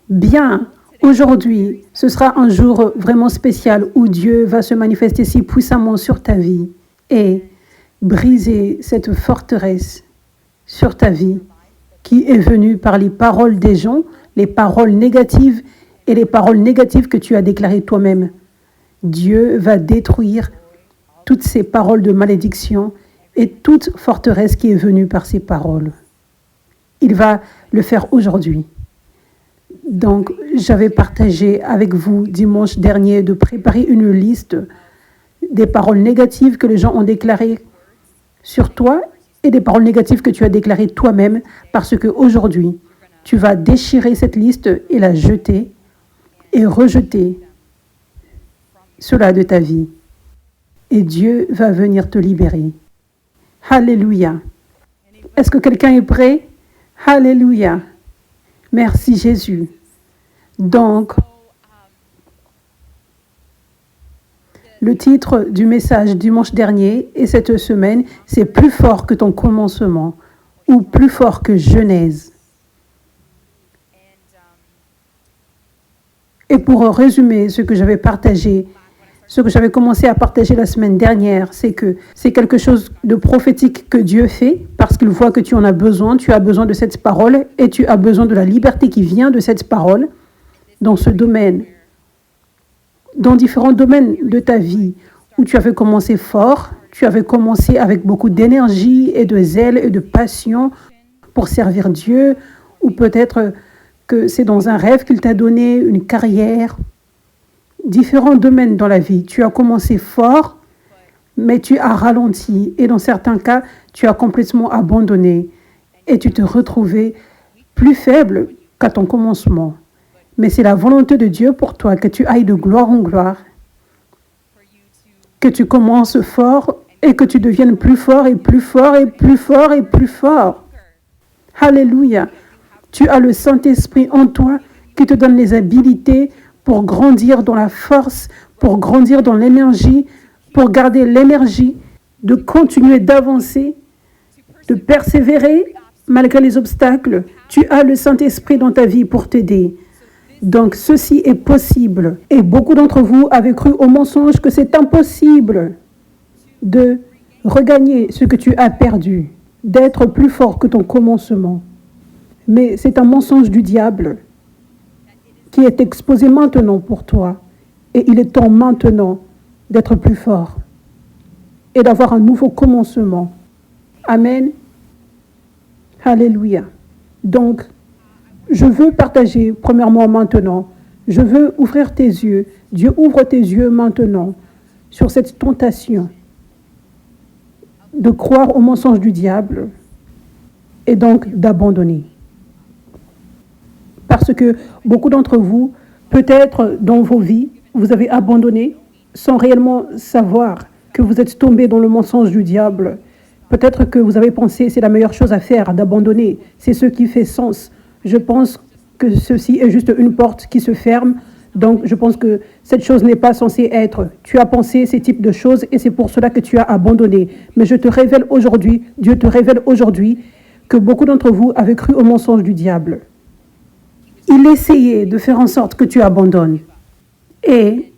Bien, aujourd'hui, ce sera un jour vraiment spécial où Dieu va se manifester si puissamment sur ta vie et briser cette forteresse sur ta vie qui est venue par les paroles des gens, les paroles négatives et les paroles négatives que tu as déclarées toi-même. Dieu va détruire toutes ces paroles de malédiction et toute forteresse qui est venue par ces paroles. Il va le faire aujourd'hui. Donc, j'avais partagé avec vous dimanche dernier de préparer une liste des paroles négatives que les gens ont déclarées sur toi et des paroles négatives que tu as déclarées toi-même, parce qu'aujourd'hui, tu vas déchirer cette liste et la jeter et rejeter cela de ta vie. Et Dieu va venir te libérer. Alléluia. Est-ce que quelqu'un est prêt? Alléluia. Merci Jésus. Donc, le titre du message dimanche dernier et cette semaine, c'est plus fort que ton commencement ou plus fort que Genèse. Et pour résumer ce que j'avais partagé, ce que j'avais commencé à partager la semaine dernière, c'est que c'est quelque chose de prophétique que Dieu fait parce qu'il voit que tu en as besoin, tu as besoin de cette parole et tu as besoin de la liberté qui vient de cette parole dans ce domaine, dans différents domaines de ta vie où tu avais commencé fort, tu avais commencé avec beaucoup d'énergie et de zèle et de passion pour servir Dieu, ou peut-être que c'est dans un rêve qu'il t'a donné une carrière. Différents domaines dans la vie. Tu as commencé fort, mais tu as ralenti. Et dans certains cas, tu as complètement abandonné. Et tu te retrouvais plus faible qu'à ton commencement. Mais c'est la volonté de Dieu pour toi que tu ailles de gloire en gloire. Que tu commences fort et que tu deviennes plus fort et plus fort et plus fort et plus fort. Alléluia. Tu as le Saint-Esprit en toi qui te donne les habilités pour grandir dans la force, pour grandir dans l'énergie, pour garder l'énergie, de continuer d'avancer, de persévérer malgré les obstacles. Tu as le Saint-Esprit dans ta vie pour t'aider. Donc, ceci est possible. Et beaucoup d'entre vous avaient cru au mensonge que c'est impossible de regagner ce que tu as perdu, d'être plus fort que ton commencement. Mais c'est un mensonge du diable qui est exposé maintenant pour toi. Et il est temps maintenant d'être plus fort et d'avoir un nouveau commencement. Amen. Alléluia. Donc, je veux partager premièrement maintenant. Je veux ouvrir tes yeux. Dieu ouvre tes yeux maintenant sur cette tentation de croire au mensonge du diable et donc d'abandonner. Parce que beaucoup d'entre vous, peut-être dans vos vies, vous avez abandonné sans réellement savoir que vous êtes tombé dans le mensonge du diable. Peut-être que vous avez pensé c'est la meilleure chose à faire, d'abandonner. C'est ce qui fait sens. Je pense que ceci est juste une porte qui se ferme. Donc, je pense que cette chose n'est pas censée être. Tu as pensé ces types de choses et c'est pour cela que tu as abandonné. Mais je te révèle aujourd'hui, Dieu te révèle aujourd'hui que beaucoup d'entre vous avaient cru au mensonge du diable. Il essayait de faire en sorte que tu abandonnes. Et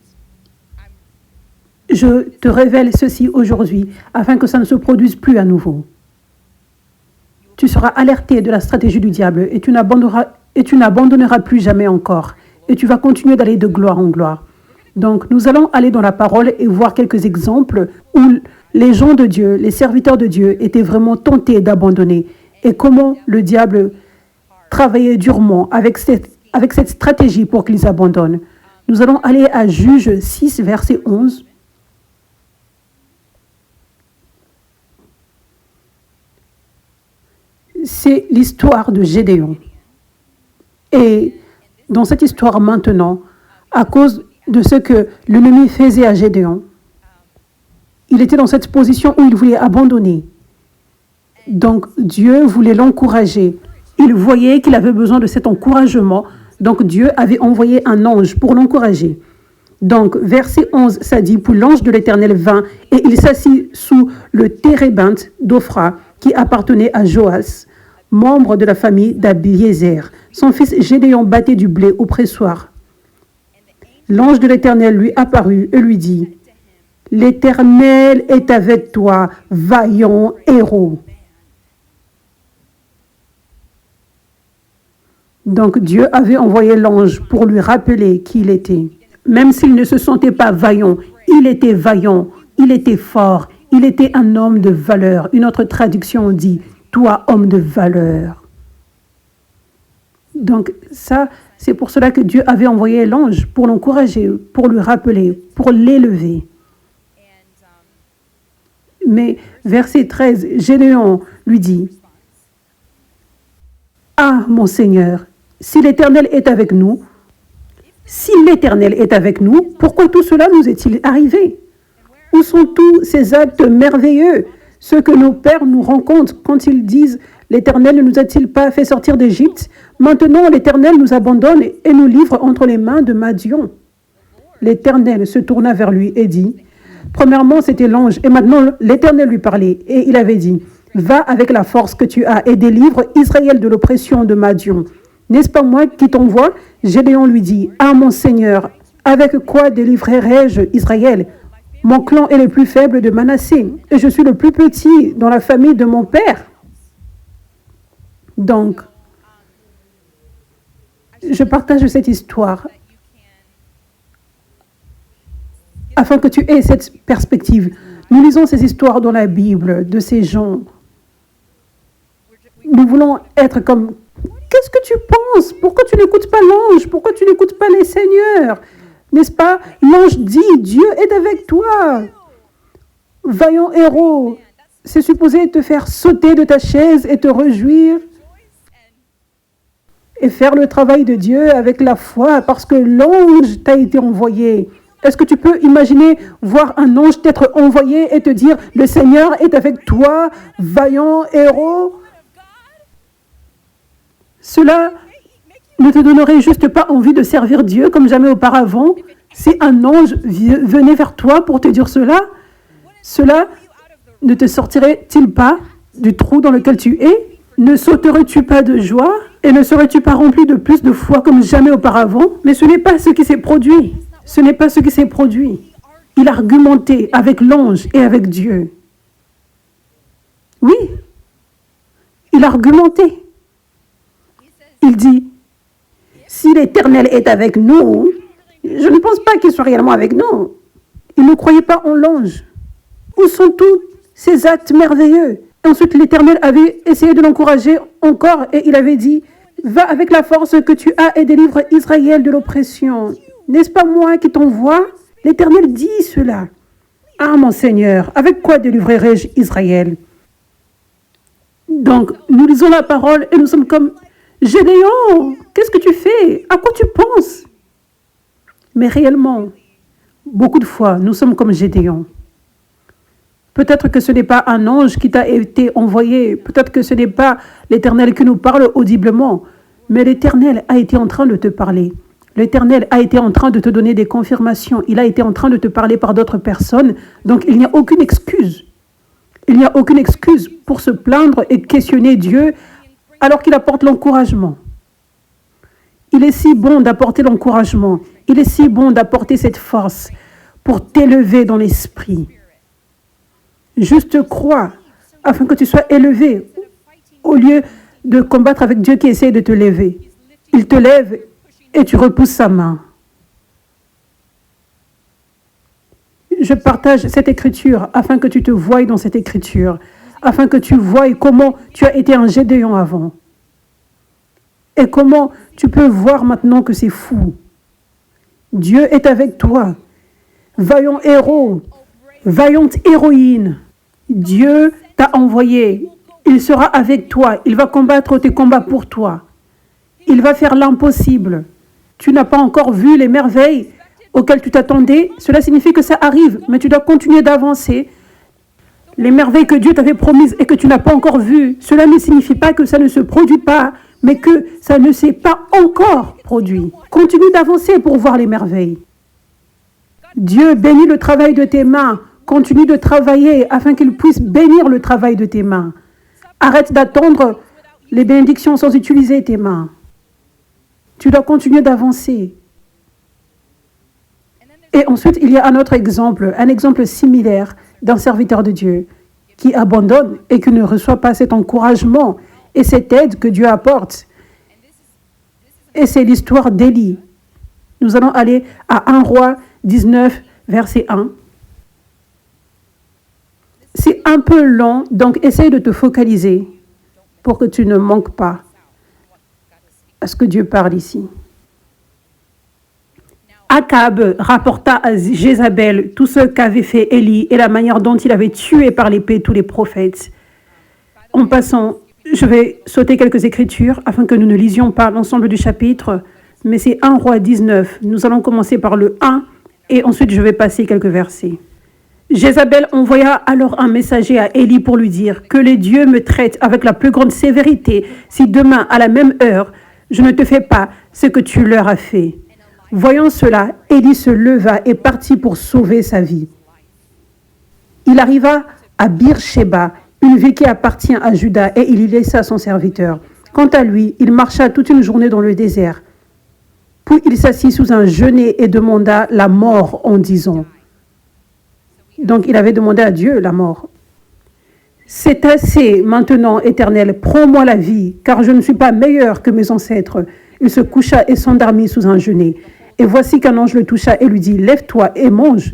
je te révèle ceci aujourd'hui afin que ça ne se produise plus à nouveau. Tu seras alerté de la stratégie du diable et tu n'abandonneras plus jamais encore. Et tu vas continuer d'aller de gloire en gloire. Donc, nous allons aller dans la parole et voir quelques exemples où les gens de Dieu, les serviteurs de Dieu étaient vraiment tentés d'abandonner. Et comment le diable travailler durement avec cette stratégie pour qu'ils abandonnent. Nous allons aller à Juge 6, verset 11. C'est l'histoire de Gédéon. Et dans cette histoire maintenant, à cause de ce que l'ennemi faisait à Gédéon, il était dans cette position où il voulait abandonner. Donc Dieu voulait l'encourager. Il voyait qu'il avait besoin de cet encouragement. Donc Dieu avait envoyé un ange pour l'encourager. Donc verset 11, ça dit, « Puis l'ange de l'Éternel vint et il s'assit sous le térébinthe d'Ophra qui appartenait à Joas, membre de la famille d'Abiézer. Son fils Gédéon battait du blé au pressoir. L'ange de l'Éternel lui apparut et lui dit, « L'Éternel est avec toi, vaillant héros. » Donc Dieu avait envoyé l'ange pour lui rappeler qui il était. Même s'il ne se sentait pas vaillant, il était vaillant, il était fort, il était un homme de valeur. Une autre traduction dit, « Toi, homme de valeur. » Donc ça, c'est pour cela que Dieu avait envoyé l'ange, pour l'encourager, pour lui rappeler, pour l'élever. Mais verset 13, Gédéon lui dit, « Ah, mon Seigneur, si l'Éternel est avec nous, pourquoi tout cela nous est-il arrivé? Où sont tous ces actes merveilleux, ceux que nos pères nous rencontrent quand ils disent, l'Éternel ne nous a-t-il pas fait sortir d'Égypte? Maintenant, l'Éternel nous abandonne et nous livre entre les mains de Madian. » L'Éternel se tourna vers lui et dit, premièrement, c'était l'ange, et maintenant l'Éternel lui parlait, et il avait dit, « Va avec la force que tu as et délivre Israël de l'oppression de Madian. N'est-ce pas moi qui t'envoie? » Gédéon lui dit, « Ah, mon Seigneur, avec quoi délivrerai-je Israël? Mon clan est le plus faible de Manassé, et je suis le plus petit dans la famille de mon père. » Donc, je partage cette histoire afin que tu aies cette perspective. Nous lisons ces histoires dans la Bible de ces gens. Nous voulons être comme, qu'est-ce que tu penses? Pourquoi tu n'écoutes pas l'ange? Pourquoi tu n'écoutes pas les seigneurs? N'est-ce pas? L'ange dit, Dieu est avec toi. Vaillant héros, c'est supposé te faire sauter de ta chaise et te réjouir et faire le travail de Dieu avec la foi parce que l'ange t'a été envoyé. Est-ce que tu peux imaginer voir un ange t'être envoyé et te dire « Le Seigneur est avec toi, vaillant héros » Cela ne te donnerait juste pas envie de servir Dieu comme jamais auparavant si un ange venait vers toi pour te dire cela? Cela ne te sortirait-il pas du trou dans lequel tu es? Ne sauterais-tu pas de joie? Et ne serais-tu pas rempli de plus de foi comme jamais auparavant? Mais ce n'est pas ce qui s'est produit. Ce n'est pas ce qui s'est produit. Il argumentait avec l'ange et avec Dieu. Oui, il argumentait. Il dit, si l'Éternel est avec nous, je ne pense pas qu'il soit réellement avec nous. Il ne croyait pas en l'ange. Où sont tous ces actes merveilleux? Ensuite, l'Éternel avait essayé de l'encourager encore et il avait dit, va avec la force que tu as et délivre Israël de l'oppression. N'est-ce pas moi qui t'envoie? L'Éternel dit cela. Ah, mon Seigneur, avec quoi délivrerai-je Israël? Donc, nous lisons la parole et nous sommes comme, Gédéon, qu'est-ce que tu fais? À quoi tu penses? Mais réellement, beaucoup de fois, nous sommes comme Gédéon. Peut-être que ce n'est pas un ange qui t'a été envoyé, peut-être que ce n'est pas l'Éternel qui nous parle audiblement, mais l'Éternel a été en train de te parler. L'Éternel a été en train de te donner des confirmations. Il a été en train de te parler par d'autres personnes. Donc, il n'y a aucune excuse. Il n'y a aucune excuse pour se plaindre et questionner Dieu alors qu'il apporte l'encouragement. Il est si bon d'apporter l'encouragement. Il est si bon d'apporter cette force pour t'élever dans l'esprit. Juste crois afin que tu sois élevé au lieu de combattre avec Dieu qui essaie de te lever. Il te lève et tu repousses sa main. Je partage cette écriture afin que tu te voies dans cette écriture, afin que tu voies comment tu as été un Gédéon avant et comment tu peux voir maintenant que c'est fou. Dieu est avec toi. Vaillant héros, vaillante héroïne. Dieu t'a envoyé. Il sera avec toi. Il va combattre tes combats pour toi. Il va faire l'impossible. Tu n'as pas encore vu les merveilles auxquelles tu t'attendais. Cela signifie que ça arrive, mais tu dois continuer d'avancer. Les merveilles que Dieu t'avait promises et que tu n'as pas encore vues, cela ne signifie pas que ça ne se produit pas, mais que ça ne s'est pas encore produit. Continue d'avancer pour voir les merveilles. Dieu bénit le travail de tes mains. Continue de travailler afin qu'il puisse bénir le travail de tes mains. Arrête d'attendre les bénédictions sans utiliser tes mains. Tu dois continuer d'avancer. Et ensuite, il y a un autre exemple, un exemple similaire d'un serviteur de Dieu qui abandonne et qui ne reçoit pas cet encouragement et cette aide que Dieu apporte. Et c'est l'histoire d'Élie. Nous allons aller à 1 Roi 19, verset 1. C'est un peu long, donc essaye de te focaliser pour que tu ne manques pas à ce que Dieu parle ici. Akab rapporta à Jézabel tout ce qu'avait fait Élie et la manière dont il avait tué par l'épée tous les prophètes. En passant, je vais sauter quelques écritures afin que nous ne lisions pas l'ensemble du chapitre, mais c'est 1 Roi 19. Nous allons commencer par le 1 et ensuite je vais passer quelques versets. Jézabel envoya alors un messager à Élie pour lui dire « Que les dieux me traitent avec la plus grande sévérité si demain, à la même heure, je ne te fais pas ce que tu leur as fait. » Voyant cela, Élie se leva et partit pour sauver sa vie. Il arriva à Beersheba, une ville qui appartient à Juda, et il y laissa son serviteur. Quant à lui, il marcha toute une journée dans le désert. Puis il s'assit sous un genêt et demanda la mort en disant. Donc il avait demandé à Dieu la mort. C'est assez maintenant, Éternel, prends-moi la vie, car je ne suis pas meilleur que mes ancêtres. Il se coucha et s'endormit sous un genêt. Et voici qu'un ange le toucha et lui dit, lève-toi et mange.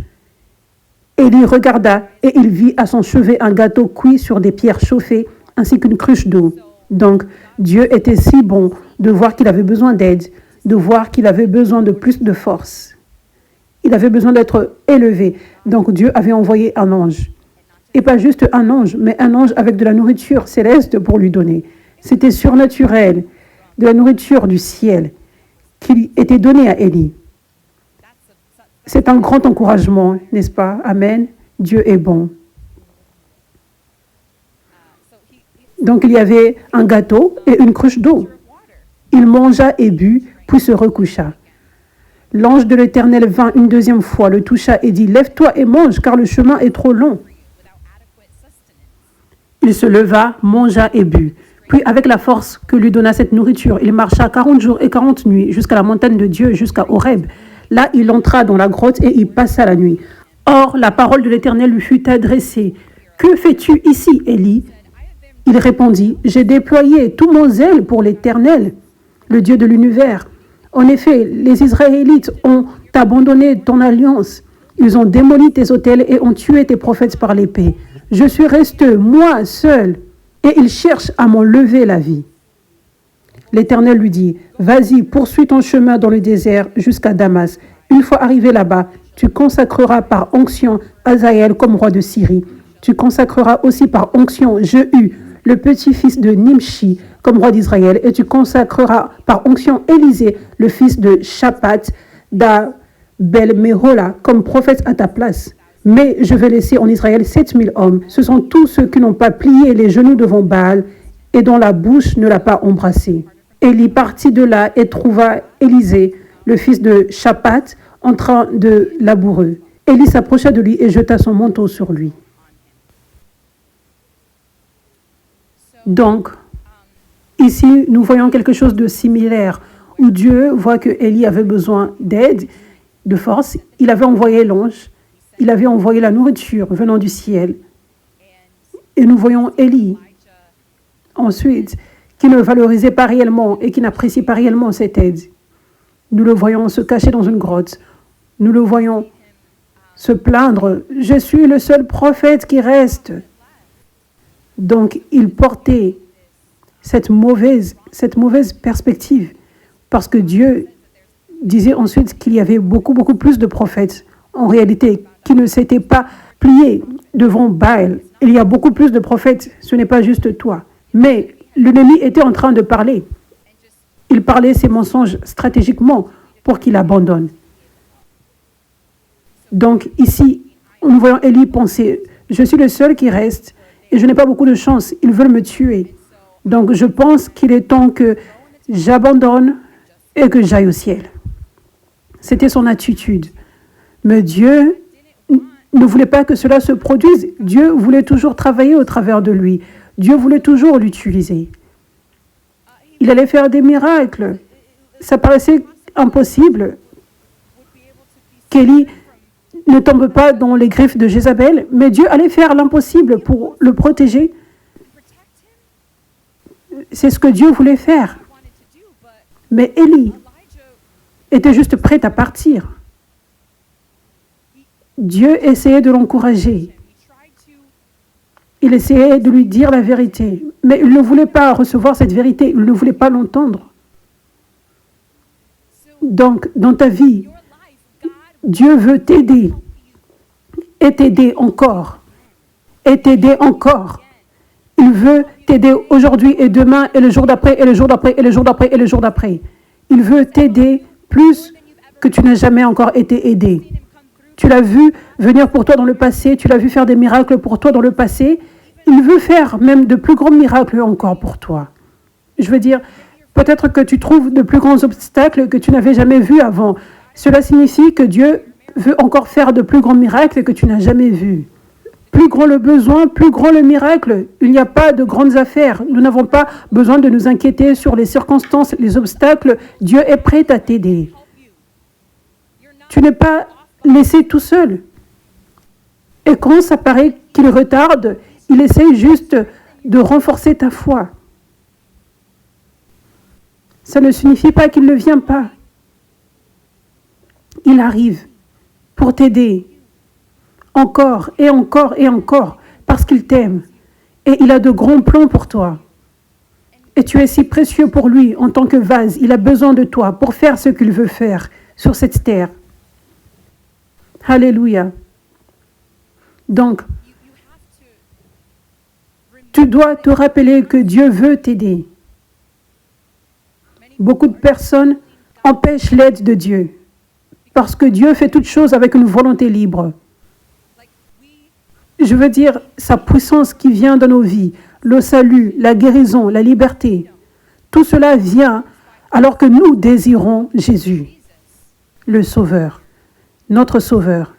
Élie regarda et il vit à son chevet un gâteau cuit sur des pierres chauffées, ainsi qu'une cruche d'eau. Donc Dieu était si bon de voir qu'il avait besoin d'aide, de voir qu'il avait besoin de plus de force. Il avait besoin d'être élevé. Donc Dieu avait envoyé un ange. Et pas juste un ange, mais un ange avec de la nourriture céleste pour lui donner. C'était surnaturel, de la nourriture du ciel qui était donnée à Élie. C'est un grand encouragement, n'est-ce pas? Amen. Dieu est bon. Donc il y avait un gâteau et une cruche d'eau. Il mangea et but, puis se recoucha. L'ange de l'Éternel vint une deuxième fois, le toucha et dit, « Lève-toi et mange, car le chemin est trop long. » Il se leva, mangea et but. Puis, avec la force que lui donna cette nourriture, il marcha 40 jours et 40 nuits jusqu'à la montagne de Dieu, jusqu'à Horeb. Là, il entra dans la grotte et y passa la nuit. Or, la parole de l'Éternel lui fut adressée. « Que fais-tu ici, Élie ?» Il répondit, « J'ai déployé tout mon zèle pour l'Éternel, le Dieu de l'univers. En effet, les Israélites ont abandonné ton alliance. Ils ont démoli tes autels et ont tué tes prophètes par l'épée. Je suis resté, moi seul, et ils cherchent à m'enlever la vie. » L'Éternel lui dit, « Vas-y, poursuis ton chemin dans le désert jusqu'à Damas. Une fois arrivé là-bas, tu consacreras par onction Hazaël comme roi de Syrie. Tu consacreras aussi par onction Jehu, le petit-fils de Nimshi, comme roi d'Israël, et tu consacreras par onction Élisée, le fils de Shaphat, d'Abel-Mehola, comme prophète à ta place. Mais je vais laisser en Israël 7000 hommes. Ce sont tous ceux qui n'ont pas plié les genoux devant Baal et dont la bouche ne l'a pas embrassé. » Élie partit de là et trouva Élisée, le fils de Shaphat, en train de labourer. Élie s'approcha de lui et jeta son manteau sur lui. Donc, ici, nous voyons quelque chose de similaire, où Dieu voit que Élie avait besoin d'aide, de force. Il avait envoyé l'ange, il avait envoyé la nourriture venant du ciel. Et nous voyons Élie, ensuite, qui ne valorisait pas réellement et qui n'apprécie pas réellement cette aide. Nous le voyons se cacher dans une grotte. Nous le voyons se plaindre. « Je suis le seul prophète qui reste. » Donc, il portait cette mauvaise perspective parce que Dieu disait ensuite qu'il y avait beaucoup plus de prophètes, en réalité, qui ne s'étaient pas pliés devant Baal. Il y a beaucoup plus de prophètes, ce n'est pas juste toi. Mais l'ennemi était en train de parler. Il parlait ses mensonges stratégiquement pour qu'il abandonne. Donc ici, nous voyons Élie penser, je suis le seul qui reste et je n'ai pas beaucoup de chance, ils veulent me tuer. Donc je pense qu'il est temps que j'abandonne et que j'aille au ciel. C'était son attitude. Mais Dieu ne voulait pas que cela se produise. Dieu voulait toujours travailler au travers de lui. Dieu voulait toujours l'utiliser. il allait faire des miracles. Ça paraissait impossible qu'Élie ne tombe pas dans les griffes de Jézabel, mais Dieu allait faire l'impossible pour le protéger. C'est ce que Dieu voulait faire. Mais Élie était juste prêt à partir. Dieu essayait de l'encourager. Il essayait de lui dire la vérité, mais il ne voulait pas recevoir cette vérité, il ne voulait pas l'entendre. Donc, dans ta vie, Dieu veut t'aider et t'aider encore et t'aider encore. Il veut t'aider aujourd'hui et demain et le jour d'après et le jour d'après et le jour d'après et le jour d'après. Il veut t'aider plus que tu n'as jamais encore été aidé. Tu l'as vu venir pour toi dans le passé, tu l'as vu faire des miracles pour toi dans le passé. Il veut faire même de plus grands miracles encore pour toi. Je veux dire, peut-être que tu trouves de plus grands obstacles que tu n'avais jamais vus avant. Cela signifie que Dieu veut encore faire de plus grands miracles que tu n'as jamais vus. Plus grand le besoin, plus grand le miracle. Il n'y a pas de grandes affaires. Nous n'avons pas besoin de nous inquiéter sur les circonstances, les obstacles. Dieu est prêt à t'aider. Tu n'es pas laissé tout seul. Et quand ça paraît qu'il retarde, il essaye juste de renforcer ta foi. Ça ne signifie pas qu'il ne vient pas. Il arrive pour t'aider encore et encore et encore parce qu'il t'aime. Et il a de grands plans pour toi. Et tu es si précieux pour lui en tant que vase. Il a besoin de toi pour faire ce qu'il veut faire sur cette terre. Alléluia. Donc, tu dois te rappeler que Dieu veut t'aider. Beaucoup de personnes empêchent l'aide de Dieu parce que Dieu fait toutes choses avec une volonté libre. Je veux dire, sa puissance qui vient dans nos vies, le salut, la guérison, la liberté, tout cela vient alors que nous désirons Jésus, le Sauveur, notre Sauveur.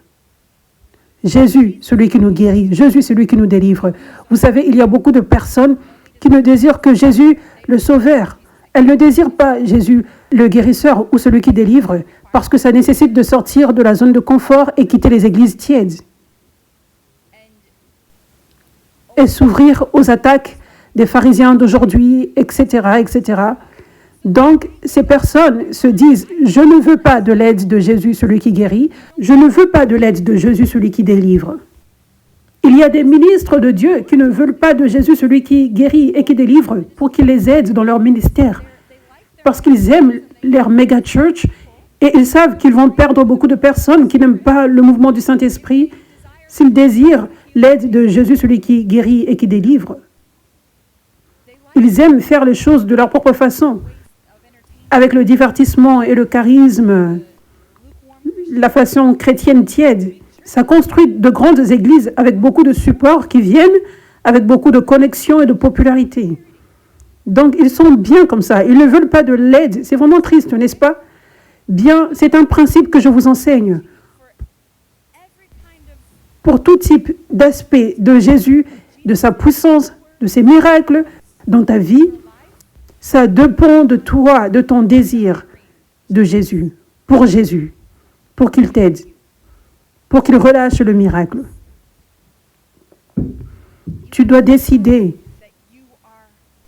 Jésus, celui qui nous guérit, Jésus, celui qui nous délivre. Vous savez, il y a beaucoup de personnes qui ne désirent que Jésus, le Sauveur. Elles ne désirent pas Jésus, le guérisseur ou celui qui délivre, parce que ça nécessite de sortir de la zone de confort et quitter les églises tièdes. Et s'ouvrir aux attaques des pharisiens d'aujourd'hui, etc., etc. Donc, ces personnes se disent, je ne veux pas de l'aide de Jésus, celui qui guérit, je ne veux pas de l'aide de Jésus, celui qui délivre. Il y a des ministres de Dieu qui ne veulent pas de Jésus, celui qui guérit et qui délivre, pour qu'il les aide dans leur ministère. Parce qu'ils aiment leur méga church et ils savent qu'ils vont perdre beaucoup de personnes qui n'aiment pas le mouvement du Saint-Esprit s'ils désirent l'aide de Jésus, celui qui guérit et qui délivre. Ils aiment faire les choses de leur propre façon, avec le divertissement et le charisme, la façon chrétienne tiède. Ça construit de grandes églises avec beaucoup de supports qui viennent, avec beaucoup de connexions et de popularité. Donc, ils sont bien comme ça. Ils ne veulent pas de l'aide. C'est vraiment triste, n'est-ce pas? Bien, c'est un principe que je vous enseigne. Pour tout type d'aspect de Jésus, de sa puissance, de ses miracles dans ta vie, ça dépend de toi, de ton désir de Jésus, pour qu'il t'aide, pour qu'il relâche le miracle. Tu dois décider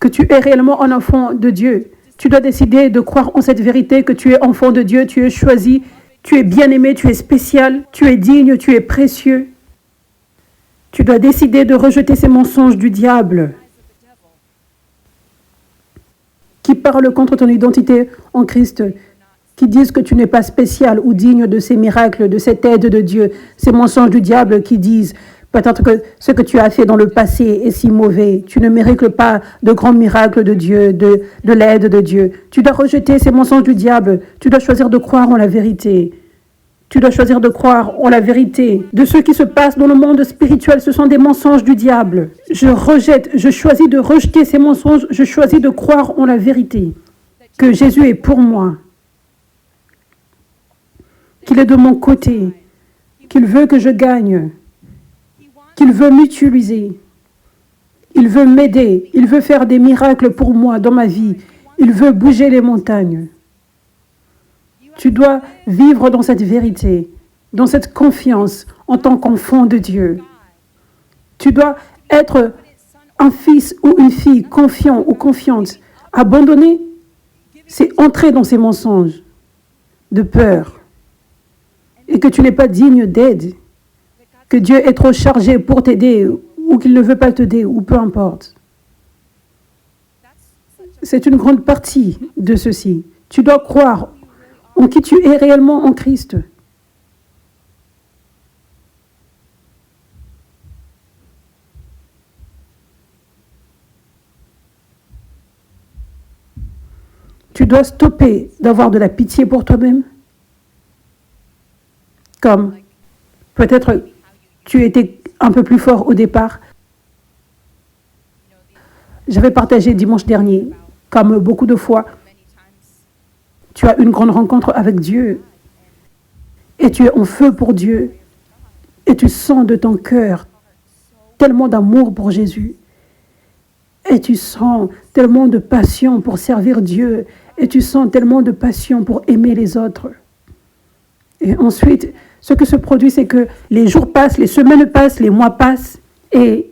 que tu es réellement un enfant de Dieu. Tu dois décider de croire en cette vérité que tu es enfant de Dieu, tu es choisi, tu es bien-aimé, tu es spécial, tu es digne, tu es précieux. Tu dois décider de rejeter ces mensonges du diable qui parlent contre ton identité en Christ, qui disent que tu n'es pas spécial ou digne de ces miracles, de cette aide de Dieu. Ces mensonges du diable qui disent peut-être que ce que tu as fait dans le passé est si mauvais. Tu ne mérites pas de grands miracles de Dieu, de l'aide de Dieu. Tu dois rejeter ces mensonges du diable. Tu dois choisir de croire en la vérité. Tu dois choisir de croire en la vérité de ce qui se passe dans le monde spirituel. Ce sont des mensonges du diable. Je choisis de rejeter ces mensonges. Je choisis de croire en la vérité. Que Jésus est pour moi. Qu'il est de mon côté. Qu'il veut que je gagne. Qu'il veut m'utiliser. Il veut m'aider. Il veut faire des miracles pour moi dans ma vie. Il veut bouger les montagnes. Tu dois vivre dans cette vérité, dans cette confiance en tant qu'enfant de Dieu. Tu dois être un fils ou une fille confiant ou confiante. Abandonner, c'est entrer dans ces mensonges de peur et que tu n'es pas digne d'aide, que Dieu est trop chargé pour t'aider ou qu'il ne veut pas t'aider ou peu importe. C'est une grande partie de ceci. Tu dois croire en qui tu es réellement en Christ. Tu dois stopper d'avoir de la pitié pour toi-même. Comme peut-être tu étais un peu plus fort au départ. J'avais partagé dimanche dernier, comme beaucoup de fois, tu as une grande rencontre avec Dieu et tu es en feu pour Dieu et tu sens de ton cœur tellement d'amour pour Jésus et tu sens tellement de passion pour servir Dieu et tu sens tellement de passion pour aimer les autres. Et ensuite, ce que se produit, c'est que les jours passent, les semaines passent, les mois passent et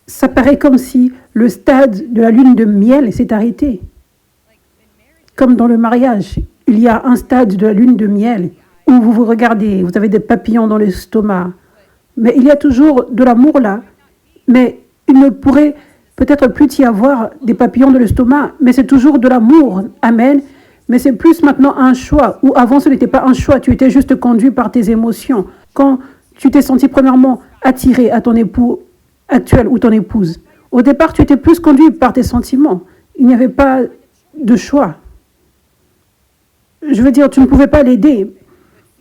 ça paraît comme si le stade de la lune de miel s'est arrêté. Comme dans le mariage, il y a un stade de la lune de miel où vous vous regardez, vous avez des papillons dans l'estomac. Mais il y a toujours de l'amour là. Mais il ne pourrait peut-être plus y avoir des papillons dans l'estomac, mais c'est toujours de l'amour. Amen. Mais c'est plus maintenant un choix, où avant ce n'était pas un choix, tu étais juste conduit par tes émotions. Quand tu t'es senti premièrement attiré à ton époux actuel ou ton épouse, au départ tu étais plus conduit par tes sentiments. Il n'y avait pas de choix. Je veux dire, tu ne pouvais pas l'aider.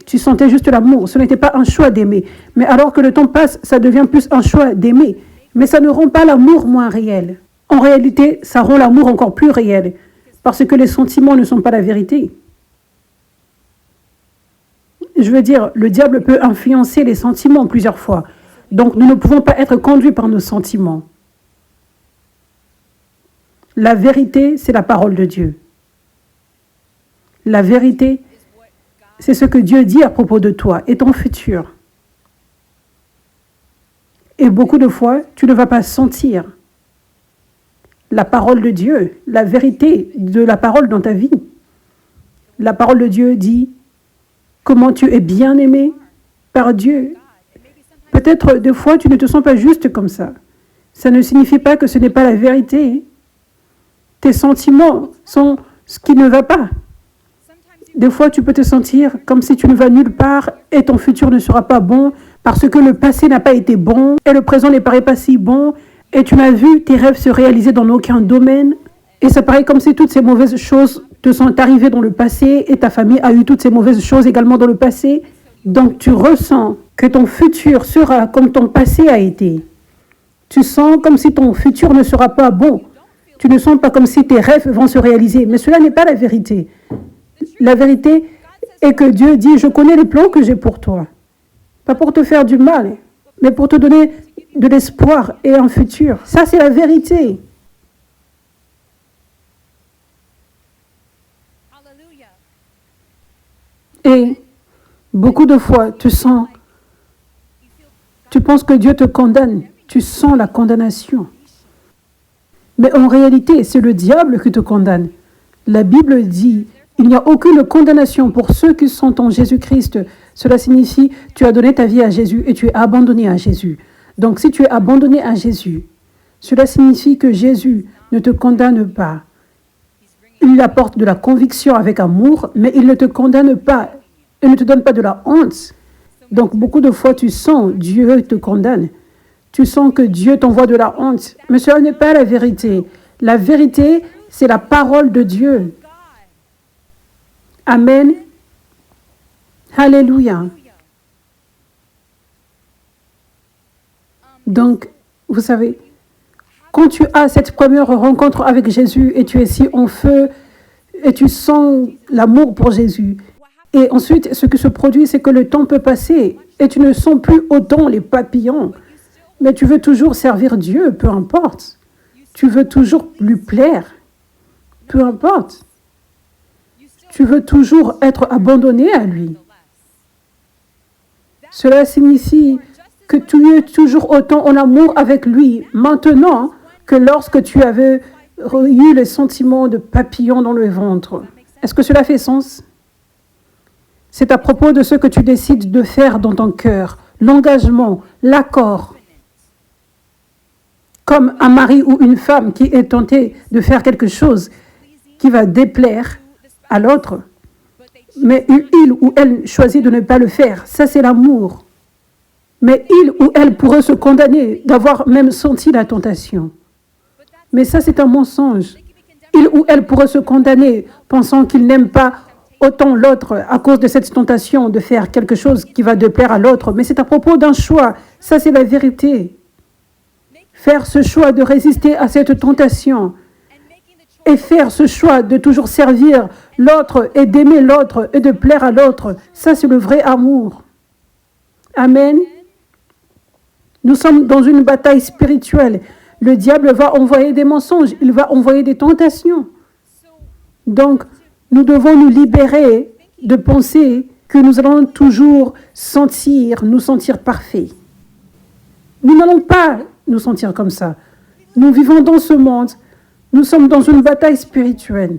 Tu sentais juste l'amour. Ce n'était pas un choix d'aimer. Mais alors que le temps passe, ça devient plus un choix d'aimer. Mais ça ne rend pas l'amour moins réel. En réalité, ça rend l'amour encore plus réel. Parce que les sentiments ne sont pas la vérité. Je veux dire, le diable peut influencer les sentiments plusieurs fois. Donc, nous ne pouvons pas être conduits par nos sentiments. La vérité, c'est la parole de Dieu. La vérité, c'est ce que Dieu dit à propos de toi et ton futur. Et beaucoup de fois, tu ne vas pas sentir la parole de Dieu, la vérité de la parole dans ta vie. La parole de Dieu dit comment tu es bien aimé par Dieu. Peut-être des fois, tu ne te sens pas juste comme ça. Ça ne signifie pas que ce n'est pas la vérité. Tes sentiments sont ce qui ne va pas. Des fois, tu peux te sentir comme si tu ne vas nulle part et ton futur ne sera pas bon parce que le passé n'a pas été bon et le présent ne paraît pas si bon et tu n'as vu tes rêves se réaliser dans aucun domaine et ça paraît comme si toutes ces mauvaises choses te sont arrivées dans le passé et ta famille a eu toutes ces mauvaises choses également dans le passé. Donc, tu ressens que ton futur sera comme ton passé a été. Tu sens comme si ton futur ne sera pas bon. Tu ne sens pas comme si tes rêves vont se réaliser. Mais cela n'est pas la vérité. La vérité est que Dieu dit, je connais les plans que j'ai pour toi. Pas pour te faire du mal, mais pour te donner de l'espoir et un futur. Ça, c'est la vérité. Et beaucoup de fois, tu penses que Dieu te condamne. Tu sens la condamnation. Mais en réalité, c'est le diable qui te condamne. La Bible dit, il n'y a aucune condamnation pour ceux qui sont en Jésus-Christ. Cela signifie, tu as donné ta vie à Jésus et tu es abandonné à Jésus. Donc, si tu es abandonné à Jésus, cela signifie que Jésus ne te condamne pas. Il apporte de la conviction avec amour, mais il ne te condamne pas. Il ne te donne pas de la honte. Donc, beaucoup de fois, tu sens Dieu te condamne. Tu sens que Dieu t'envoie de la honte. Mais cela n'est pas la vérité. La vérité, c'est la parole de Dieu. Amen. Alléluia. Donc, vous savez, quand tu as cette première rencontre avec Jésus et tu es si en feu et tu sens l'amour pour Jésus, et ensuite, ce qui se produit, c'est que le temps peut passer et tu ne sens plus autant les papillons, mais tu veux toujours servir Dieu, peu importe. Tu veux toujours lui plaire. peu importe. Tu veux toujours être abandonné à lui. Cela signifie que tu es toujours autant en amour avec lui maintenant que lorsque tu avais eu le sentiment de papillon dans le ventre. Est-ce que cela fait sens? C'est à propos de ce que tu décides de faire dans ton cœur, l'engagement, l'accord. Comme un mari ou une femme qui est tenté de faire quelque chose qui va déplaire à l'autre, mais il ou elle choisit de ne pas le faire. Ça, c'est l'amour. Mais il ou elle pourrait se condamner d'avoir même senti la tentation. Mais ça, c'est un mensonge. Il ou elle pourrait se condamner pensant qu'il n'aime pas autant l'autre à cause de cette tentation de faire quelque chose qui va déplaire à l'autre. Mais c'est à propos d'un choix. Ça, c'est la vérité. Faire ce choix de résister à cette tentation et faire ce choix de toujours servir l'autre et d'aimer l'autre et de plaire à l'autre, ça c'est le vrai amour. Amen. Nous sommes dans une bataille spirituelle. Le diable va envoyer des mensonges, il va envoyer des tentations. Donc, nous devons nous libérer de penser que nous allons toujours nous sentir parfaits. Nous n'allons pas nous sentir comme ça. Nous vivons dans ce monde. Nous sommes dans une bataille spirituelle.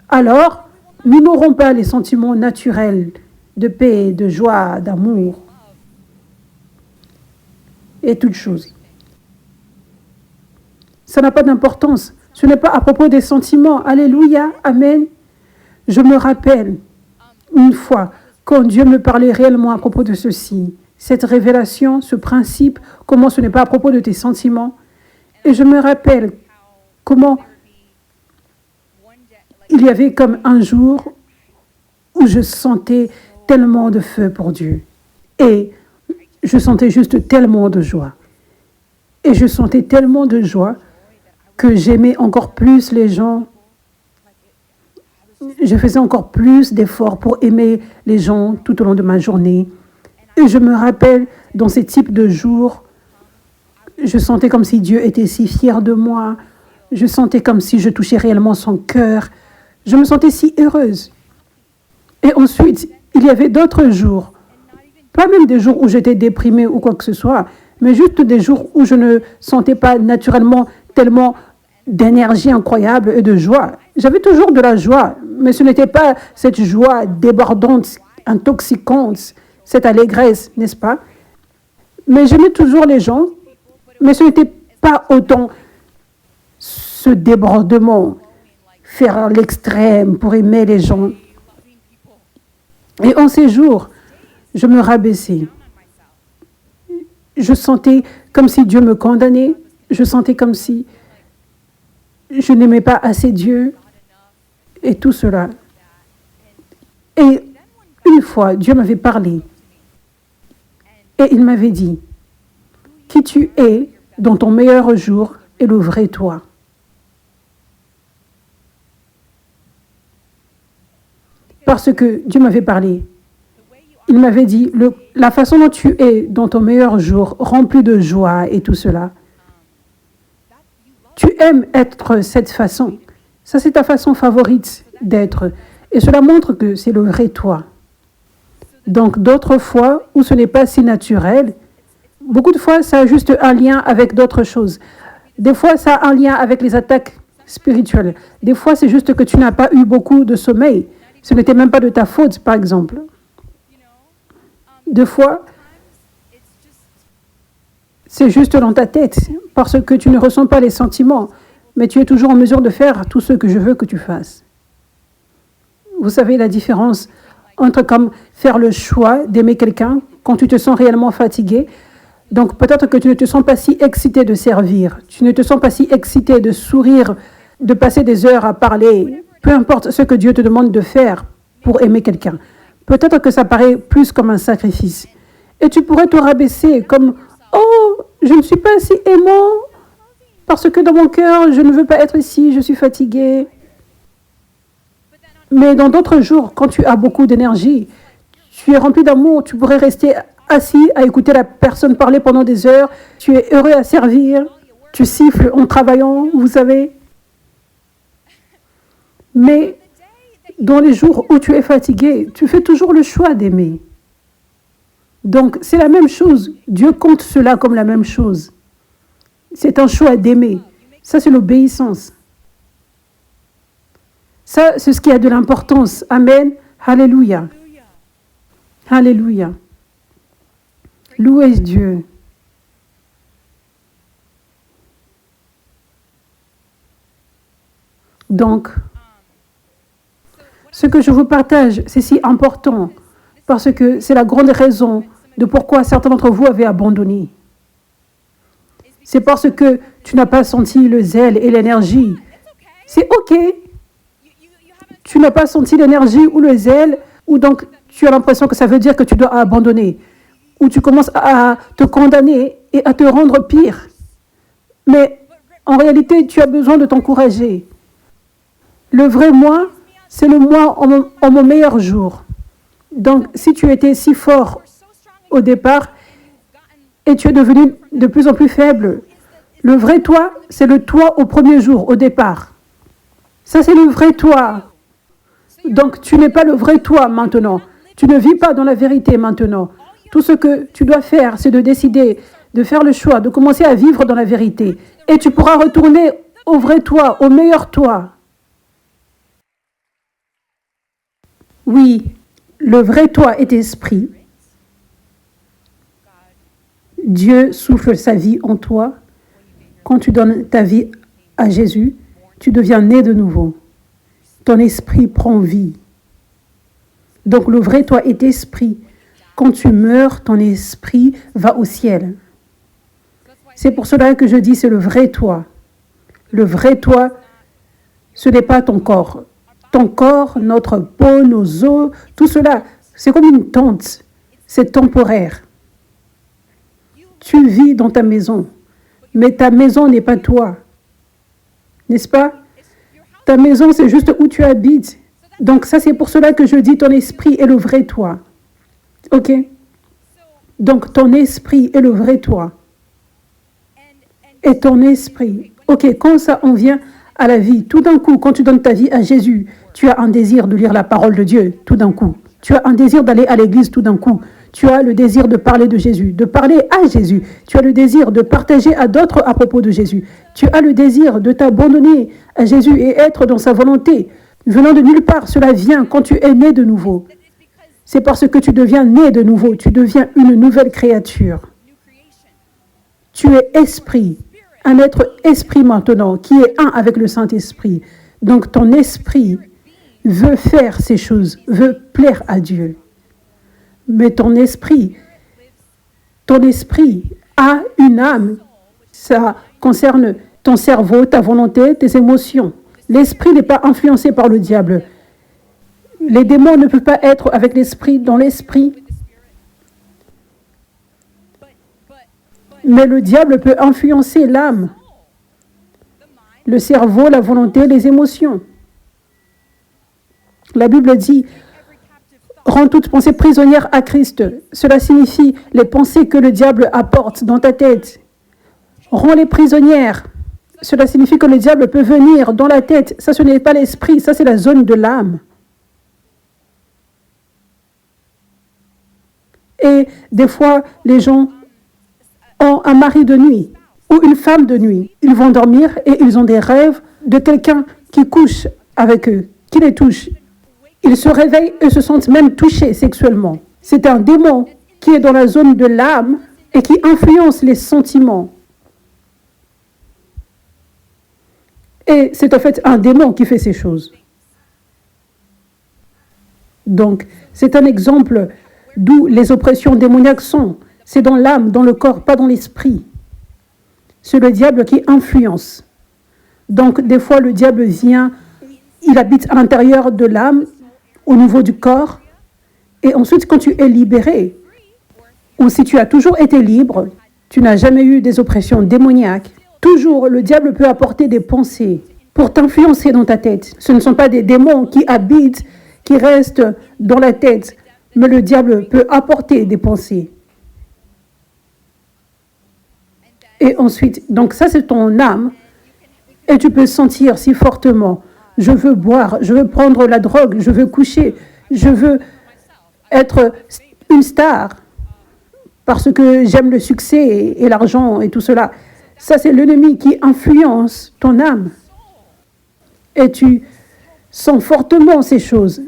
Alors, nous n'aurons pas les sentiments naturels de paix, de joie, d'amour et toutes choses. Ça n'a pas d'importance. Ce n'est pas à propos des sentiments. Alléluia, amen. Je me rappelle une fois quand Dieu me parlait réellement à propos de ceci. Cette révélation, ce principe, comment ce n'est pas à propos de tes sentiments. Et je me rappelle comment il y avait comme un jour où je sentais tellement de feu pour Dieu. Et je sentais juste tellement de joie. Et je sentais tellement de joie que j'aimais encore plus les gens. Je faisais encore plus d'efforts pour aimer les gens tout au long de ma journée. Et je me rappelle, dans ces types de jours, je sentais comme si Dieu était si fier de moi. Je sentais comme si je touchais réellement son cœur. Je me sentais si heureuse. Et ensuite, il y avait d'autres jours, pas même des jours où j'étais déprimée ou quoi que ce soit, mais juste des jours où je ne sentais pas naturellement tellement d'énergie incroyable et de joie. J'avais toujours de la joie, mais ce n'était pas cette joie débordante, intoxicante, cette allégresse, n'est-ce pas? Mais j'aimais toujours les gens, mais ce n'était pas autant ce débordement, faire l'extrême pour aimer les gens. Et en ces jours, je me rabaissais. Je sentais comme si Dieu me condamnait. Je sentais comme si je n'aimais pas assez Dieu et tout cela. Et une fois, Dieu m'avait parlé et il m'avait dit, qui tu es dans ton meilleur jour est le vrai toi. Parce que Dieu m'avait parlé. Il m'avait dit, la façon dont tu es dans ton meilleur jour, rempli de joie et tout cela, tu aimes être cette façon. Ça, c'est ta façon favorite d'être. Et cela montre que c'est le vrai toi. Donc, d'autres fois où ce n'est pas si naturel, beaucoup de fois, ça a juste un lien avec d'autres choses. Des fois, ça a un lien avec les attaques spirituelles. Des fois, c'est juste que tu n'as pas eu beaucoup de sommeil. Ce n'était même pas de ta faute, par exemple. Deux fois, c'est juste dans ta tête, parce que tu ne ressens pas les sentiments, mais tu es toujours en mesure de faire tout ce que je veux que tu fasses. Vous savez la différence entre comme faire le choix d'aimer quelqu'un quand tu te sens réellement fatigué. Donc peut-être que tu ne te sens pas si excité de servir, tu ne te sens pas si excité de sourire, de passer des heures à parler, peu importe ce que Dieu te demande de faire pour aimer quelqu'un. Peut-être que ça paraît plus comme un sacrifice. Et tu pourrais te rabaisser comme « Oh, je ne suis pas assez aimant parce que dans mon cœur, je ne veux pas être ici, je suis fatigué. » Mais dans d'autres jours, quand tu as beaucoup d'énergie, tu es rempli d'amour, tu pourrais rester assis à écouter la personne parler pendant des heures. Tu es heureux à servir, tu siffles en travaillant, vous savez. Mais dans les jours où tu es fatigué, tu fais toujours le choix d'aimer. Donc, c'est la même chose. Dieu compte cela comme la même chose. C'est un choix d'aimer. Ça, c'est l'obéissance. Ça, c'est ce qui a de l'importance. Amen. Alléluia. Alléluia. Louez Dieu. Donc, ce que je vous partage, c'est si important parce que c'est la grande raison de pourquoi certains d'entre vous avaient abandonné. C'est parce que tu n'as pas senti le zèle et l'énergie. C'est OK. Tu n'as pas senti l'énergie ou le zèle, ou donc tu as l'impression que ça veut dire que tu dois abandonner, ou tu commences à te condamner et à te rendre pire. Mais en réalité, tu as besoin de t'encourager. Le vrai moi, c'est le moi en mon meilleur jour. Donc, si tu étais si fort au départ et tu es devenu de plus en plus faible, le vrai toi, c'est le toi au premier jour, au départ. Ça, c'est le vrai toi. Donc, tu n'es pas le vrai toi maintenant. Tu ne vis pas dans la vérité maintenant. Tout ce que tu dois faire, c'est de décider, de faire le choix, de commencer à vivre dans la vérité. Et tu pourras retourner au vrai toi, au meilleur toi. Oui, le vrai toi est esprit. Dieu souffle sa vie en toi. Quand tu donnes ta vie à Jésus, tu deviens né de nouveau. Ton esprit prend vie. Donc le vrai toi est esprit. Quand tu meurs, ton esprit va au ciel. C'est pour cela que je dis c'est le vrai toi. Le vrai toi, ce n'est pas ton corps. Ton corps, notre peau, nos os, tout cela, c'est comme une tente. C'est temporaire. Tu vis dans ta maison, mais ta maison n'est pas toi. N'est-ce pas? Ta maison, c'est juste où tu habites. Donc ça, c'est pour cela que je dis ton esprit est le vrai toi. OK? Donc ton esprit est le vrai toi. Et ton esprit. OK, quand ça en vient à la vie, tout d'un coup, quand tu donnes ta vie à Jésus, tu as un désir de lire la parole de Dieu, tout d'un coup. Tu as un désir d'aller à l'église, tout d'un coup. Tu as le désir de parler de Jésus, de parler à Jésus. Tu as le désir de partager à d'autres à propos de Jésus. Tu as le désir de t'abandonner à Jésus et être dans sa volonté. Venant de nulle part, cela vient quand tu es né de nouveau. C'est parce que tu deviens né de nouveau, tu deviens une nouvelle créature. Tu es esprit, un être esprit maintenant, qui est un avec le Saint-Esprit. Donc ton esprit veut faire ces choses, veut plaire à Dieu. Mais ton esprit a une âme. Ça concerne ton cerveau, ta volonté, tes émotions. L'esprit n'est pas influencé par le diable. Les démons ne peuvent pas être avec l'esprit dans l'esprit. Mais le diable peut influencer l'âme, le cerveau, la volonté, les émotions. La Bible dit « Rends toute pensée prisonnière à Christ ». Cela signifie les pensées que le diable apporte dans ta tête. Rends-les prisonnières. Cela signifie que le diable peut venir dans la tête. Ça, ce n'est pas l'esprit, ça, c'est la zone de l'âme. Et des fois, les gens ont un mari de nuit ou une femme de nuit. Ils vont dormir et ils ont des rêves de quelqu'un qui couche avec eux, qui les touche. Ils se réveillent et se sentent même touchés sexuellement. C'est un démon qui est dans la zone de l'âme et qui influence les sentiments. Et c'est en fait un démon qui fait ces choses. Donc, c'est un exemple d'où les oppressions démoniaques sont. C'est dans l'âme, dans le corps, pas dans l'esprit. C'est le diable qui influence. Donc, des fois, le diable vient, il habite à l'intérieur de l'âme, au niveau du corps. Et ensuite, quand tu es libéré, ou si tu as toujours été libre, tu n'as jamais eu des oppressions démoniaques, toujours, le diable peut apporter des pensées pour t'influencer dans ta tête. Ce ne sont pas des démons qui habitent, qui restent dans la tête, mais le diable peut apporter des pensées. Et ensuite, donc ça c'est ton âme, et tu peux sentir si fortement Je veux boire, je veux prendre la drogue, je veux coucher, je veux être une star parce que j'aime le succès et l'argent et tout cela. Ça, c'est l'ennemi qui influence ton âme. Et tu sens fortement ces choses.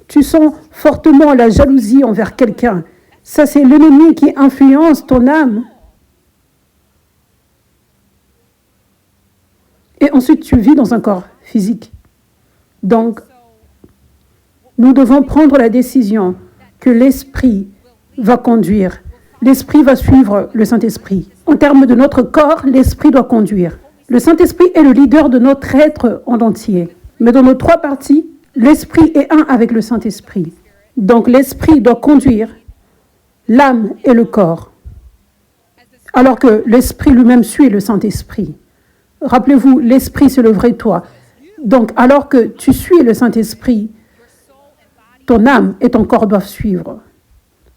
Tu sens fortement la jalousie envers quelqu'un. Ça, c'est l'ennemi qui influence ton âme. Et ensuite, tu vis dans un corps physique. Donc, nous devons prendre la décision que l'Esprit va conduire. L'Esprit va suivre le Saint-Esprit. En termes de notre corps, l'Esprit doit conduire. Le Saint-Esprit est le leader de notre être en entier. Mais dans nos trois parties, l'Esprit est un avec le Saint-Esprit. Donc, l'Esprit doit conduire l'âme et le corps. Alors que l'Esprit lui-même suit le Saint-Esprit. Rappelez-vous, l'Esprit, c'est le vrai toi. Donc, alors que tu suis le Saint-Esprit, ton âme et ton corps doivent suivre.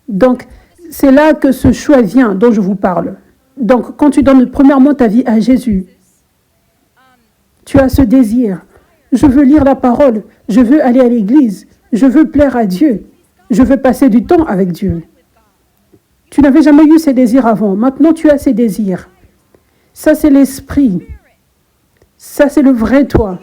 Donc, c'est là que ce choix vient dont je vous parle. Donc, quand tu donnes premièrement ta vie à Jésus, tu as ce désir. Je veux lire la parole, je veux aller à l'église, je veux plaire à Dieu, je veux passer du temps avec Dieu. Tu n'avais jamais eu ces désirs avant, maintenant tu as ces désirs. Ça, c'est l'Esprit. Ça, c'est le vrai toi.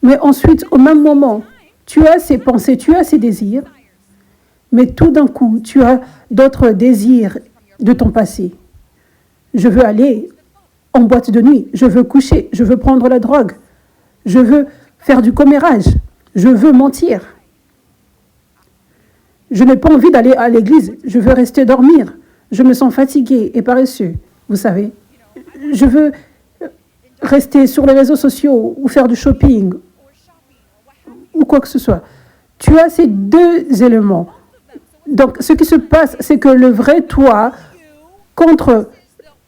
Mais ensuite, au même moment, tu as ces pensées, tu as ces désirs, mais tout d'un coup, tu as d'autres désirs de ton passé. Je veux aller en boîte de nuit, je veux coucher, je veux prendre la drogue, je veux faire du commérage, je veux mentir. Je n'ai pas envie d'aller à l'église, je veux rester dormir. Je me sens fatigué et paresseux, vous savez. Je veux rester sur les réseaux sociaux ou faire du shopping ou quoi que ce soit. Tu as ces deux éléments. Donc, ce qui se passe, c'est que le vrai toi contre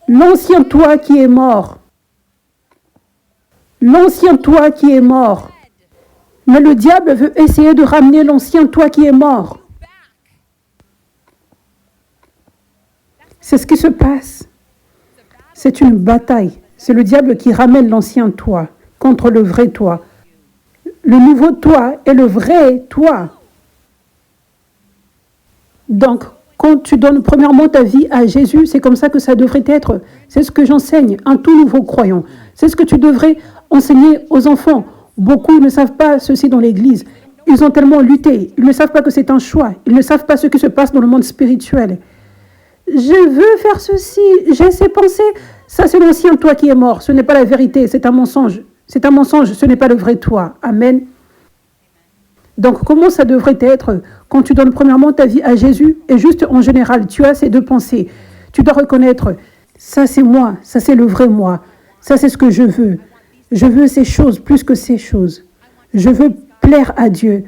l'ancien toi qui est mort. L'ancien toi qui est mort. Mais le diable veut essayer de ramener l'ancien toi qui est mort. C'est ce qui se passe. C'est une bataille. C'est le diable qui ramène l'ancien toi contre le vrai toi. Le nouveau toi est le vrai toi. Donc, quand tu donnes premièrement ta vie à Jésus, c'est comme ça que ça devrait être. C'est ce que j'enseigne, un tout nouveau croyant. C'est ce que tu devrais enseigner aux enfants. Beaucoup ne savent pas ceci dans l'Église. Ils ont tellement lutté. Ils ne savent pas que c'est un choix. Ils ne savent pas ce qui se passe dans le monde spirituel. Je veux faire ceci, j'ai ces pensées. Ça, c'est l'ancien toi qui est mort. Ce n'est pas la vérité, c'est un mensonge. C'est un mensonge, ce n'est pas le vrai toi. Amen. Donc, comment ça devrait être quand tu donnes premièrement ta vie à Jésus et juste en général, tu as ces deux pensées. Tu dois reconnaître, ça c'est moi, ça c'est le vrai moi. Ça c'est ce que je veux. Je veux ces choses plus que ces choses. Je veux plaire à Dieu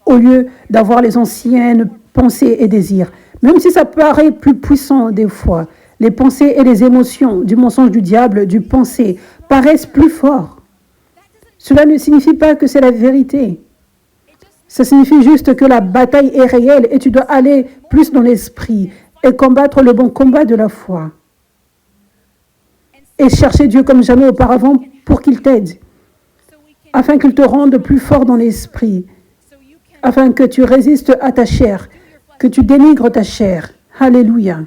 au lieu d'avoir les anciennes pensées et désirs. Même si ça paraît plus puissant des fois, les pensées et les émotions du mensonge du diable, du pensée, paraissent plus forts. Cela ne signifie pas que c'est la vérité. Ça signifie juste que la bataille est réelle et tu dois aller plus dans l'esprit et combattre le bon combat de la foi. Et chercher Dieu comme jamais auparavant pour qu'il t'aide, afin qu'il te rende plus fort dans l'esprit, afin que tu résistes à ta chair, que tu dénigres ta chair. Alléluia.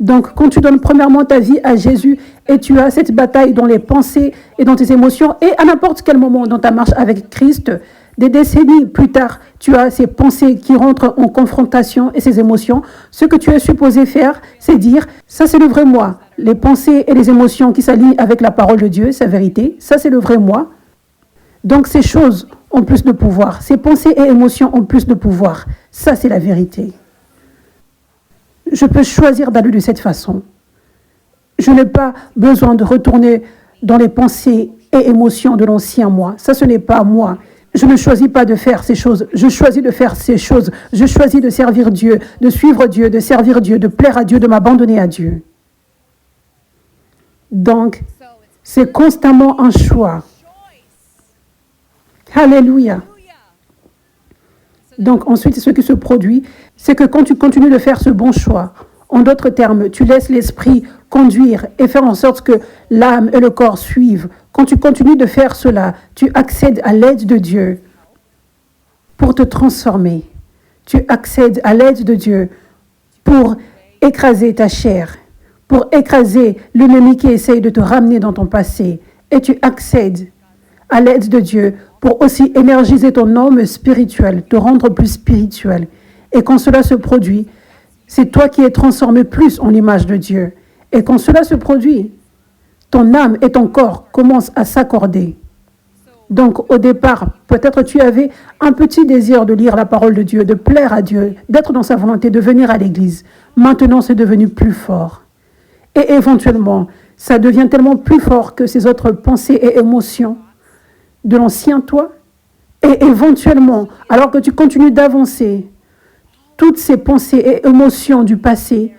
Donc, quand tu donnes premièrement ta vie à Jésus et tu as cette bataille dans les pensées et dans tes émotions et à n'importe quel moment dans ta marche avec Christ, des décennies plus tard, tu as ces pensées qui rentrent en confrontation et ces émotions. Ce que tu es supposé faire, c'est dire, ça c'est le vrai moi. Les pensées et les émotions qui s'alignent avec la parole de Dieu, sa vérité, ça c'est le vrai moi. Donc ces choses ont plus de pouvoir. Ces pensées et émotions ont plus de pouvoir. Ça c'est la vérité. Je peux choisir d'aller de cette façon. Je n'ai pas besoin de retourner dans les pensées et émotions de l'ancien moi. Ça, ce n'est pas moi. Je ne choisis pas de faire ces choses. Je choisis de faire ces choses. Je choisis de servir Dieu, de suivre Dieu, de servir Dieu, de plaire à Dieu, de m'abandonner à Dieu. Donc, c'est constamment un choix. Alléluia. Donc ensuite, ce qui se produit, c'est que quand tu continues de faire ce bon choix, en d'autres termes, tu laisses l'esprit conduire et faire en sorte que l'âme et le corps suivent. Quand tu continues de faire cela, tu accèdes à l'aide de Dieu pour te transformer. Tu accèdes à l'aide de Dieu pour écraser ta chair, pour écraser l'ennemi qui essaye de te ramener dans ton passé. Et tu accèdes à l'aide de Dieu pour aussi énergiser ton homme spirituel, te rendre plus spirituel. Et quand cela se produit, c'est toi qui es transformé plus en l'image de Dieu. Et quand cela se produit, ton âme et ton corps commencent à s'accorder. Donc, au départ, peut-être tu avais un petit désir de lire la parole de Dieu, de plaire à Dieu, d'être dans sa volonté, de venir à l'église. Maintenant, c'est devenu plus fort. Et éventuellement, ça devient tellement plus fort que ces autres pensées et émotions de l'ancien toi. Et éventuellement, alors que tu continues d'avancer, toutes ces pensées et émotions du passé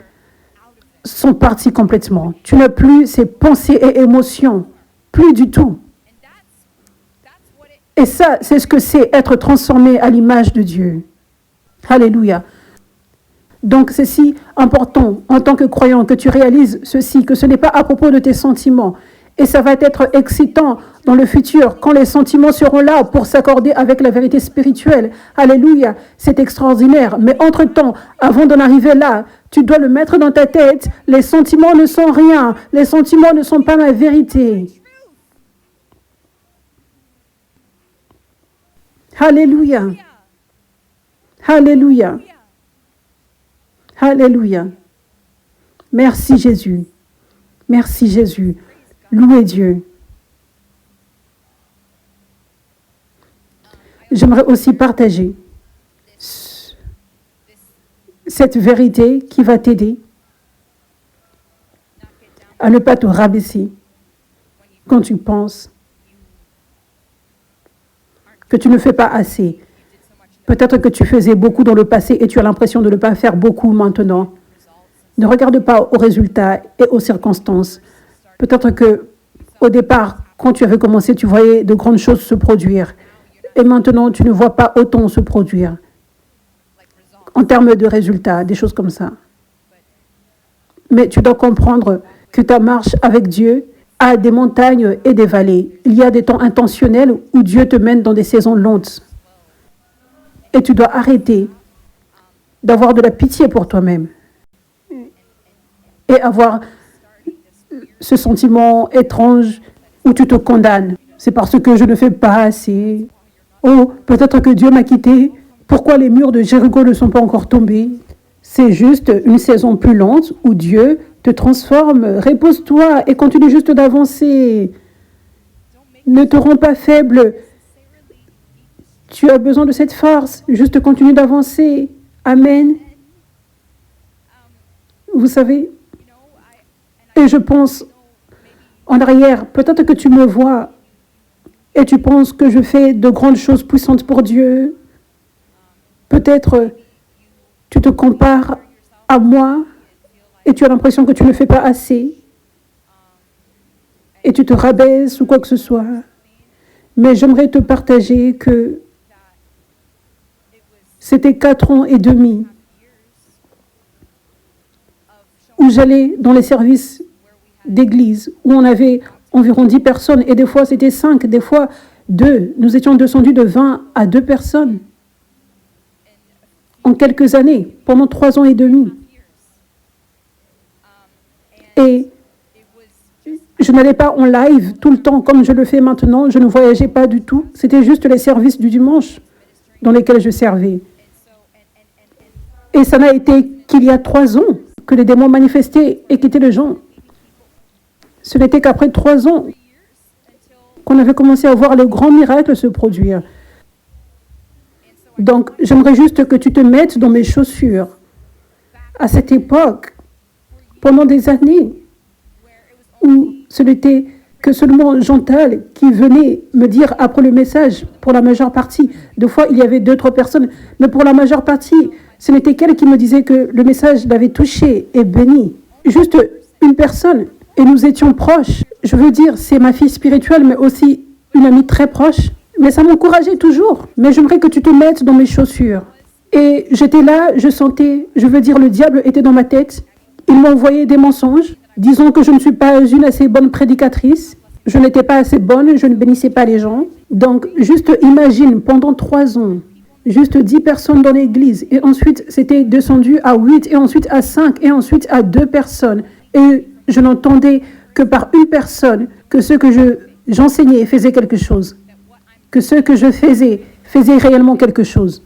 sont parties complètement. Tu n'as plus ces pensées et émotions, plus du tout. Et ça, c'est ce que c'est être transformé à l'image de Dieu. Alléluia. Donc, c'est si important en tant que croyant que tu réalises ceci, que ce n'est pas à propos de tes sentiments. Et ça va être excitant dans le futur, quand les sentiments seront là pour s'accorder avec la vérité spirituelle. Alléluia, c'est extraordinaire. Mais entre-temps, avant d'en arriver là, tu dois le mettre dans ta tête. Les sentiments ne sont rien. Les sentiments ne sont pas ma vérité. Alléluia. Alléluia. Alléluia. Merci Jésus. Merci Jésus. Louez Dieu. J'aimerais aussi partager cette vérité qui va t'aider à ne pas te rabaisser quand tu penses que tu ne fais pas assez. Peut-être que tu faisais beaucoup dans le passé et tu as l'impression de ne pas faire beaucoup maintenant. Ne regarde pas aux résultats et aux circonstances. Peut-être que au départ, quand tu avais commencé, tu voyais de grandes choses se produire. Et maintenant, tu ne vois pas autant se produire. En termes de résultats, des choses comme ça. Mais tu dois comprendre que ta marche avec Dieu a des montagnes et des vallées. Il y a des temps intentionnels où Dieu te mène dans des saisons longues. Et tu dois arrêter d'avoir de la pitié pour toi-même. Et avoir ce sentiment étrange où tu te condamnes. C'est parce que je ne fais pas assez. Oh, peut-être que Dieu m'a quitté. Pourquoi les murs de Jéricho ne sont pas encore tombés? C'est juste une saison plus lente où Dieu te transforme. Repose-toi et continue juste d'avancer. Ne te rends pas faible. Tu as besoin de cette force. Juste continue d'avancer. Amen. Vous savez, et je pense en arrière, peut-être que tu me vois et tu penses que je fais de grandes choses puissantes pour Dieu. Peut-être tu te compares à moi et tu as l'impression que tu ne fais pas assez et tu te rabaisses ou quoi que ce soit. Mais j'aimerais te partager que c'était 4 ans et demi où j'allais dans les services d'église, où on avait environ 10 personnes, et des fois c'était 5, des fois 2. Nous étions descendus de 20 à 2 personnes en quelques années, pendant 3 ans et demi. Et je n'allais pas en live tout le temps comme je le fais maintenant, je ne voyageais pas du tout. C'était juste les services du dimanche dans lesquels je servais. Et ça n'a été qu'il y a 3 ans que les démons manifestaient et quittaient les gens. Ce n'était qu'après 3 ans qu'on avait commencé à voir le grand miracle se produire. Donc, j'aimerais juste que tu te mettes dans mes chaussures. À cette époque, pendant des années, où ce n'était que seulement Chantal qui venait me dire après le message, pour la majeure partie. Des fois, il y avait 2-3 personnes, mais pour la majeure partie, ce n'était qu'elle qui me disait que le message l'avait touché et béni. Juste une personne. Et nous étions proches. Je veux dire, c'est ma fille spirituelle, mais aussi une amie très proche. Mais ça m'encourageait toujours. Mais j'aimerais que tu te mettes dans mes chaussures. Et j'étais là, je sentais, je veux dire, le diable était dans ma tête. Il m'envoyait des mensonges, Disons que je ne suis pas une assez bonne prédicatrice. Je n'étais pas assez bonne, je ne bénissais pas les gens. Donc, juste imagine, pendant 3 ans, juste 10 personnes dans l'église. Et ensuite, c'était descendu à 8, et ensuite à 5, et ensuite à 2 personnes. Et je n'entendais que par une personne que ce que j'enseignais faisait quelque chose. Que ce que je faisait réellement quelque chose.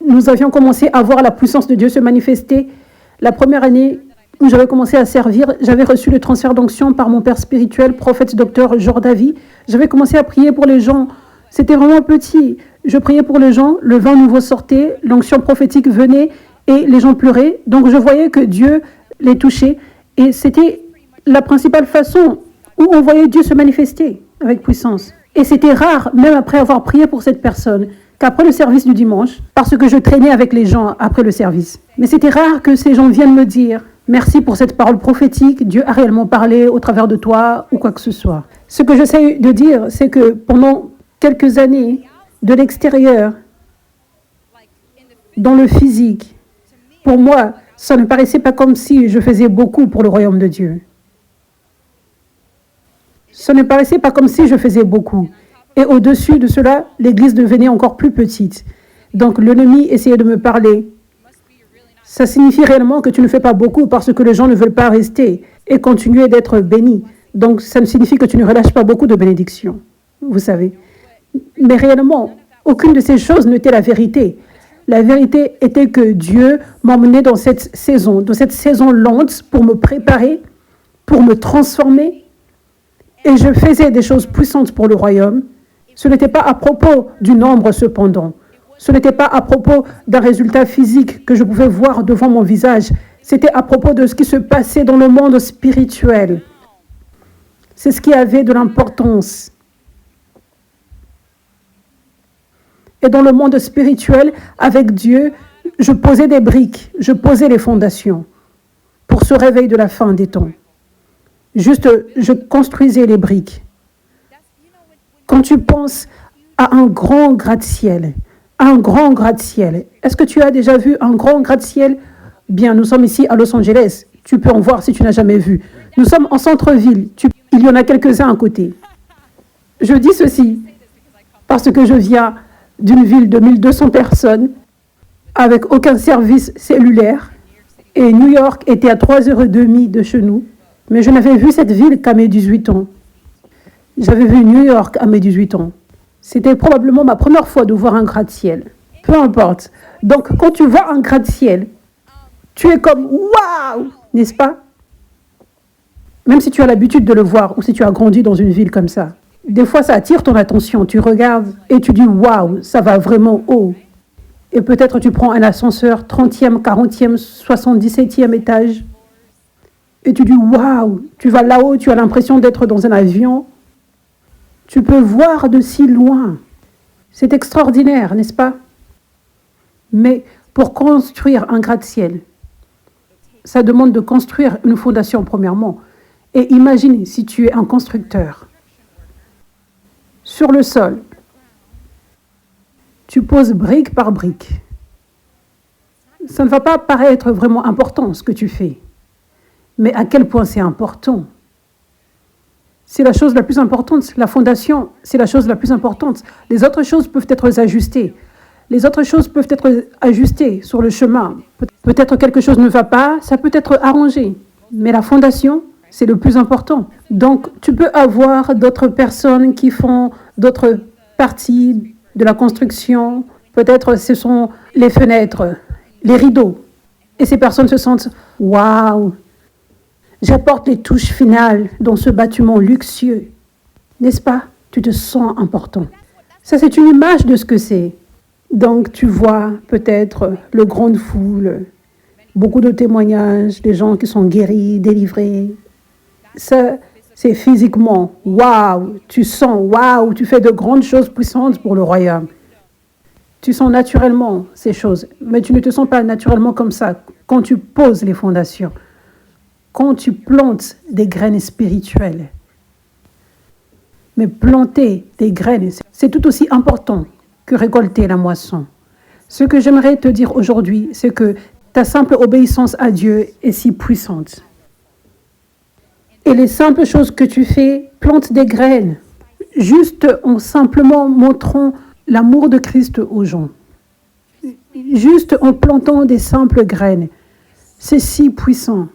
Nous avions commencé à voir la puissance de Dieu se manifester. La première année où j'avais commencé à servir, j'avais reçu le transfert d'onction par mon père spirituel, prophète docteur Jordavi. J'avais commencé à prier pour les gens. C'était vraiment petit. Je priais pour les gens, le vin nouveau sortait, l'onction prophétique venait et les gens pleuraient. Donc je voyais que Dieu les touchait. Et c'était la principale façon où on voyait Dieu se manifester avec puissance. Et c'était rare, même après avoir prié pour cette personne, qu'après le service du dimanche, parce que je traînais avec les gens après le service. Mais c'était rare que ces gens viennent me dire « Merci pour cette parole prophétique, Dieu a réellement parlé au travers de toi » ou quoi que ce soit. Ce que j'essaie de dire, c'est que pendant quelques années, de l'extérieur, dans le physique, pour moi, ça ne paraissait pas comme si je faisais beaucoup pour le royaume de Dieu. Ça ne paraissait pas comme si je faisais beaucoup. Et au-dessus de cela, l'Église devenait encore plus petite. Donc l'ennemi essayait de me parler. Ça signifie réellement que tu ne fais pas beaucoup parce que les gens ne veulent pas rester et continuer d'être bénis. Donc ça signifie que tu ne relâches pas beaucoup de bénédictions, vous savez. Mais réellement, aucune de ces choses n'était la vérité. La vérité était que Dieu m'emmenait dans cette saison lente pour me préparer, pour me transformer. Et je faisais des choses puissantes pour le royaume. Ce n'était pas à propos du nombre cependant. Ce n'était pas à propos d'un résultat physique que je pouvais voir devant mon visage. C'était à propos de ce qui se passait dans le monde spirituel. C'est ce qui avait de l'importance. Et dans le monde spirituel, avec Dieu, je posais des briques, je posais les fondations pour ce réveil de la fin des temps. Juste, je construisais les briques. Quand tu penses à un grand gratte-ciel, est-ce que tu as déjà vu un grand gratte-ciel? Bien, nous sommes ici à Los Angeles. Tu peux en voir si tu n'as jamais vu. Nous sommes en centre-ville. Il y en a quelques-uns à côté. Je dis ceci parce que je viens d'une ville de 1200 personnes avec aucun service cellulaire et New York était à 3h30 de chez nous. Mais je n'avais vu cette ville qu'à mes 18 ans. J'avais vu New York à mes 18 ans. C'était probablement ma première fois de voir un gratte-ciel. Peu importe. Donc, quand tu vois un gratte-ciel, tu es comme « Waouh !» n'est-ce pas? Même si tu as l'habitude de le voir ou si tu as grandi dans une ville comme ça. Des fois, ça attire ton attention. Tu regardes et tu dis « Waouh, ça va vraiment haut !» Et peut-être tu prends un ascenseur 30e, 40e, 77e étage. Et tu dis, waouh, tu vas là-haut, tu as l'impression d'être dans un avion. Tu peux voir de si loin. C'est extraordinaire, n'est-ce pas? Mais pour construire un gratte-ciel, ça demande de construire une fondation premièrement. Et imagine si tu es un constructeur. Sur le sol, tu poses brique par brique. Ça ne va pas paraître vraiment important ce que tu fais. Mais à quel point c'est important. C'est la chose la plus importante. La fondation, c'est la chose la plus importante. Les autres choses peuvent être ajustées. Les autres choses peuvent être ajustées sur le chemin. Peut-être quelque chose ne va pas, ça peut être arrangé. Mais la fondation, c'est le plus important. Donc, tu peux avoir d'autres personnes qui font d'autres parties de la construction. Peut-être ce sont les fenêtres, les rideaux. Et ces personnes se sentent « Waouh !» J'apporte les touches finales dans ce bâtiment luxueux. N'est-ce pas? Tu te sens important. Ça, c'est une image de ce que c'est. Donc, tu vois peut-être le grande foule, beaucoup de témoignages, des gens qui sont guéris, délivrés. Ça, c'est physiquement. Waouh! Tu sens, waouh! Tu fais de grandes choses puissantes pour le royaume. Tu sens naturellement ces choses, mais tu ne te sens pas naturellement comme ça quand tu poses les fondations. Quand tu plantes des graines spirituelles. Mais planter des graines, c'est tout aussi important que récolter la moisson. Ce que j'aimerais te dire aujourd'hui, c'est que ta simple obéissance à Dieu est si puissante. Et les simples choses que tu fais plantent des graines, juste en simplement montrant l'amour de Christ aux gens. Juste en plantant des simples graines. C'est si puissant.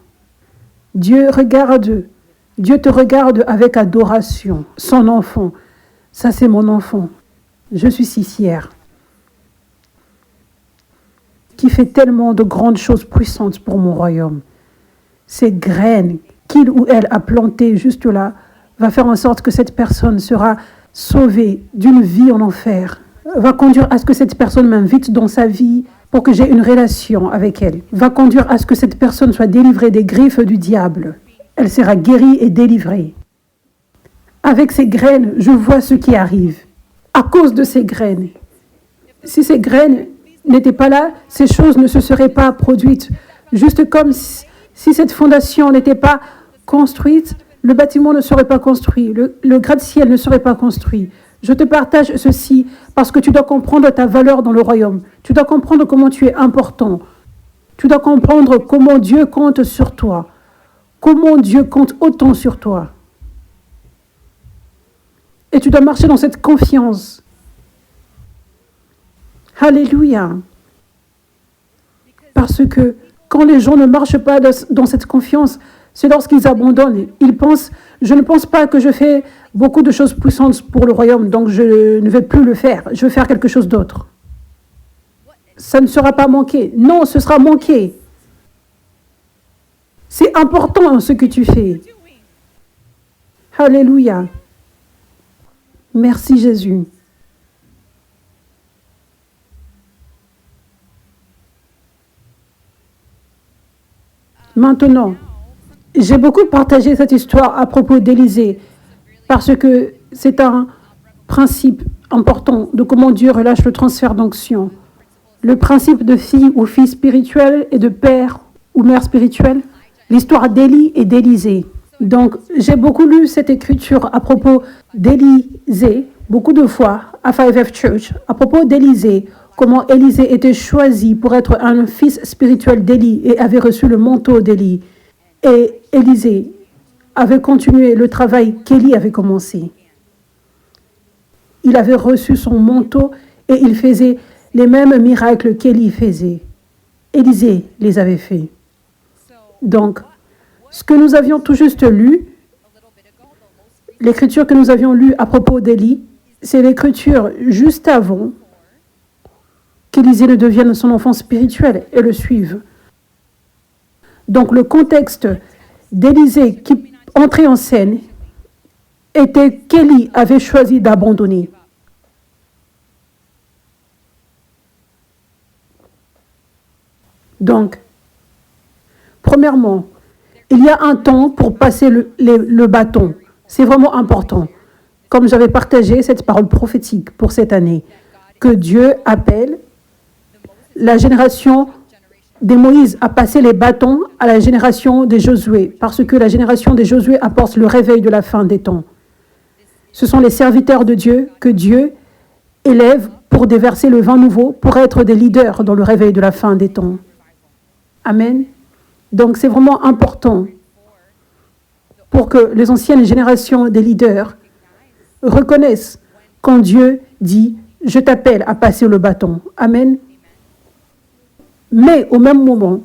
Dieu te regarde avec adoration, son enfant. Ça, c'est mon enfant. Je suis si fière. Qui fait tellement de grandes choses puissantes pour mon royaume. Ces graines qu'il ou elle a plantées juste là va faire en sorte que cette personne sera sauvée d'une vie en enfer. Va conduire à ce que cette personne m'invite dans sa vie pour que j'ai une relation avec elle. Va conduire à ce que cette personne soit délivrée des griffes du diable. Elle sera guérie et délivrée. Avec ces graines, je vois ce qui arrive. À cause de ces graines. Si ces graines n'étaient pas là, ces choses ne se seraient pas produites. Juste comme si cette fondation n'était pas construite, le bâtiment ne serait pas construit, le gratte-ciel ne serait pas construit. Je te partage ceci parce que tu dois comprendre ta valeur dans le royaume. Tu dois comprendre comment tu es important. Tu dois comprendre comment Dieu compte sur toi. Comment Dieu compte autant sur toi. Et tu dois marcher dans cette confiance. Alléluia. Parce que quand les gens ne marchent pas dans cette confiance, c'est lorsqu'ils abandonnent. Ils pensent, je ne pense pas que je fais beaucoup de choses puissantes pour le royaume, donc je ne vais plus le faire. Je vais faire quelque chose d'autre. Ça ne sera pas manqué. Non, ce sera manqué. C'est important ce que tu fais. Alléluia. Merci Jésus. Maintenant, j'ai beaucoup partagé cette histoire à propos d'Élisée parce que c'est un principe important de comment Dieu relâche le transfert d'onction. Le principe de fille ou fils spirituel et de père ou mère spirituelle. L'histoire d'Élie et d'Élisée. Donc, j'ai beaucoup lu cette écriture à propos d'Élisée, beaucoup de fois, à 5F Church, à propos d'Élisée, comment Élisée était choisi pour être un fils spirituel d'Élie et avait reçu le manteau d'Élie. Et Élisée avait continué le travail qu'Élie avait commencé. Il avait reçu son manteau et il faisait les mêmes miracles qu'Élie faisait. Élisée les avait faits. Donc, ce que nous avions tout juste lu, l'écriture que nous avions lue à propos d'Élie, c'est l'écriture juste avant qu'Élisée ne devienne son enfant spirituel et le suive. Donc, le contexte d'Élisée qui entrait en scène était qu'Élie avait choisi d'abandonner. Donc, premièrement, il y a un temps pour passer le bâton. C'est vraiment important. Comme j'avais partagé cette parole prophétique pour cette année, que Dieu appelle la génération de Moïse à passer les bâtons à la génération de Josué, parce que la génération de Josué apporte le réveil de la fin des temps. Ce sont les serviteurs de Dieu que Dieu élève pour déverser le vin nouveau, pour être des leaders dans le réveil de la fin des temps. Amen. Donc, c'est vraiment important pour que les anciennes générations des leaders reconnaissent quand Dieu dit « Je t'appelle à passer le bâton ». Amen. Mais au même moment,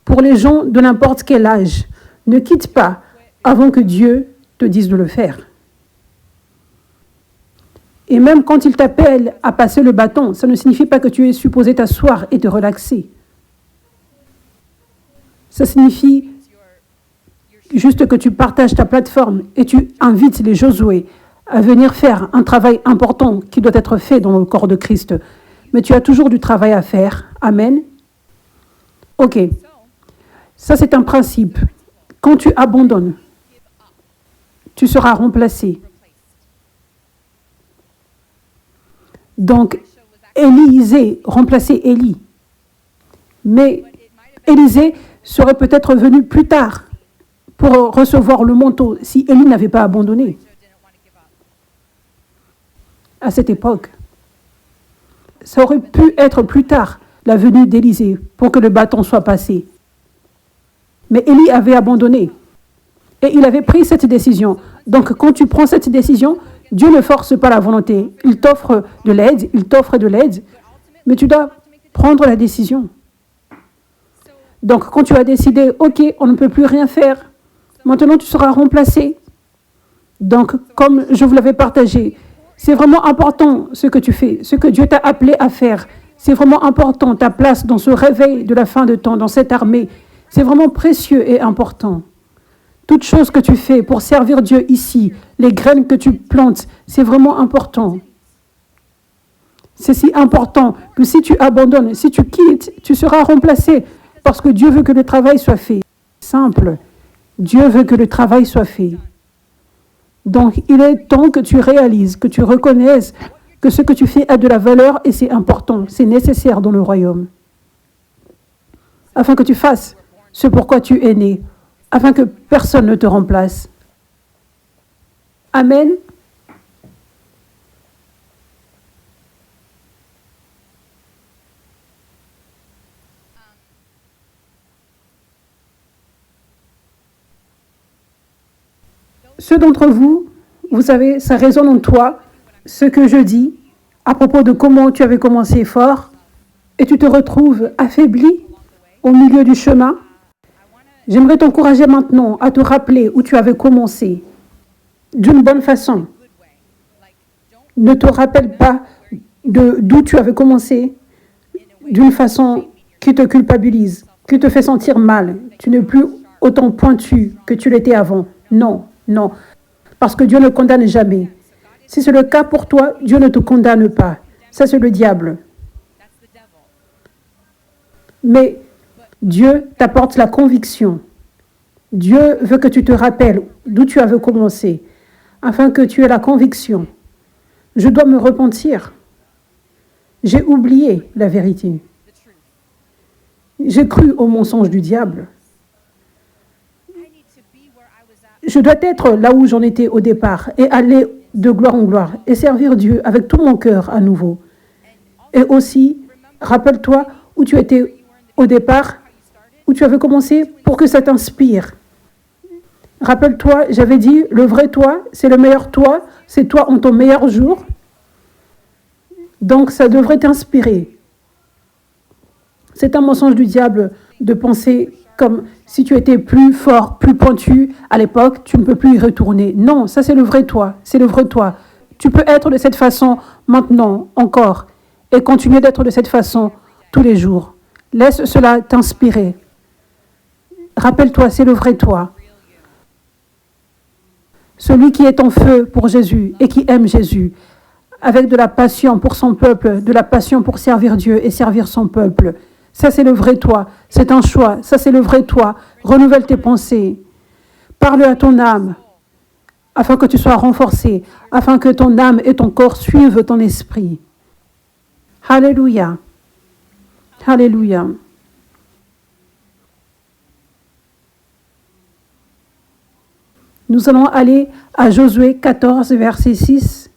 pour les gens de n'importe quel âge, ne quitte pas avant que Dieu te dise de le faire. Et même quand il t'appelle à passer le bâton, ça ne signifie pas que tu es supposé t'asseoir et te relaxer. Ça signifie juste que tu partages ta plateforme et tu invites les Josué à venir faire un travail important qui doit être fait dans le corps de Christ. Mais tu as toujours du travail à faire. Amen. Ok. Ça, c'est un principe. Quand tu abandonnes, tu seras remplacé. Donc, Élisée remplaçait Élie. Mais Élisée serait peut-être venu plus tard pour recevoir le manteau si Élie n'avait pas abandonné. À cette époque, ça aurait pu être plus tard la venue d'Élisée pour que le bâton soit passé. Mais Élie avait abandonné. Et il avait pris cette décision. Donc, quand tu prends cette décision, Dieu ne force pas la volonté. Il t'offre de l'aide, mais tu dois prendre la décision. Donc, quand tu as décidé, OK, on ne peut plus rien faire, maintenant tu seras remplacé. Donc, comme je vous l'avais partagé, c'est vraiment important ce que tu fais, ce que Dieu t'a appelé à faire. C'est vraiment important, ta place dans ce réveil de la fin de temps, dans cette armée. C'est vraiment précieux et important. Toute chose que tu fais pour servir Dieu ici, les graines que tu plantes, c'est vraiment important. C'est si important que si tu abandonnes, si tu quittes, tu seras remplacé parce que Dieu veut que le travail soit fait. Simple. Dieu veut que le travail soit fait. Donc, il est temps que tu réalises, que tu reconnaisses que ce que tu fais a de la valeur et c'est important, c'est nécessaire dans le royaume. Afin que tu fasses ce pourquoi tu es né, afin que personne ne te remplace. Amen. Ceux d'entre vous, vous savez, ça résonne en toi, ce que je dis à propos de comment tu avais commencé fort et tu te retrouves affaibli au milieu du chemin. J'aimerais t'encourager maintenant à te rappeler où tu avais commencé d'une bonne façon. Ne te rappelle pas d'où tu avais commencé d'une façon qui te culpabilise, qui te fait sentir mal. Tu n'es plus autant pointu que tu l'étais avant. Non, non, parce que Dieu ne condamne jamais. Si c'est le cas pour toi, Dieu ne te condamne pas. Ça, c'est le diable. Mais Dieu t'apporte la conviction. Dieu veut que tu te rappelles d'où tu avais commencé, afin que tu aies la conviction. Je dois me repentir. J'ai oublié la vérité. J'ai cru au mensonge du diable. Je dois être là où j'en étais au départ et aller de gloire en gloire et servir Dieu avec tout mon cœur à nouveau. Et aussi, rappelle-toi où tu étais au départ, où tu avais commencé pour que ça t'inspire. Rappelle-toi, j'avais dit, le vrai toi, c'est le meilleur toi, c'est toi en ton meilleur jour. Donc ça devrait t'inspirer. C'est un mensonge du diable de penser comme si tu étais plus fort, plus pointu à l'époque, tu ne peux plus y retourner. Non, ça c'est le vrai toi, c'est le vrai toi. Tu peux être de cette façon maintenant, encore, et continuer d'être de cette façon tous les jours. Laisse cela t'inspirer. Rappelle-toi, c'est le vrai toi. Celui qui est en feu pour Jésus et qui aime Jésus, avec de la passion pour son peuple, de la passion pour servir Dieu et servir son peuple. Ça, c'est le vrai toi. C'est un choix. Ça, c'est le vrai toi. Renouvelle tes pensées. Parle à ton âme, afin que tu sois renforcé, afin que ton âme et ton corps suivent ton esprit. Alléluia. Alléluia. Nous allons aller à Josué 14, verset 6.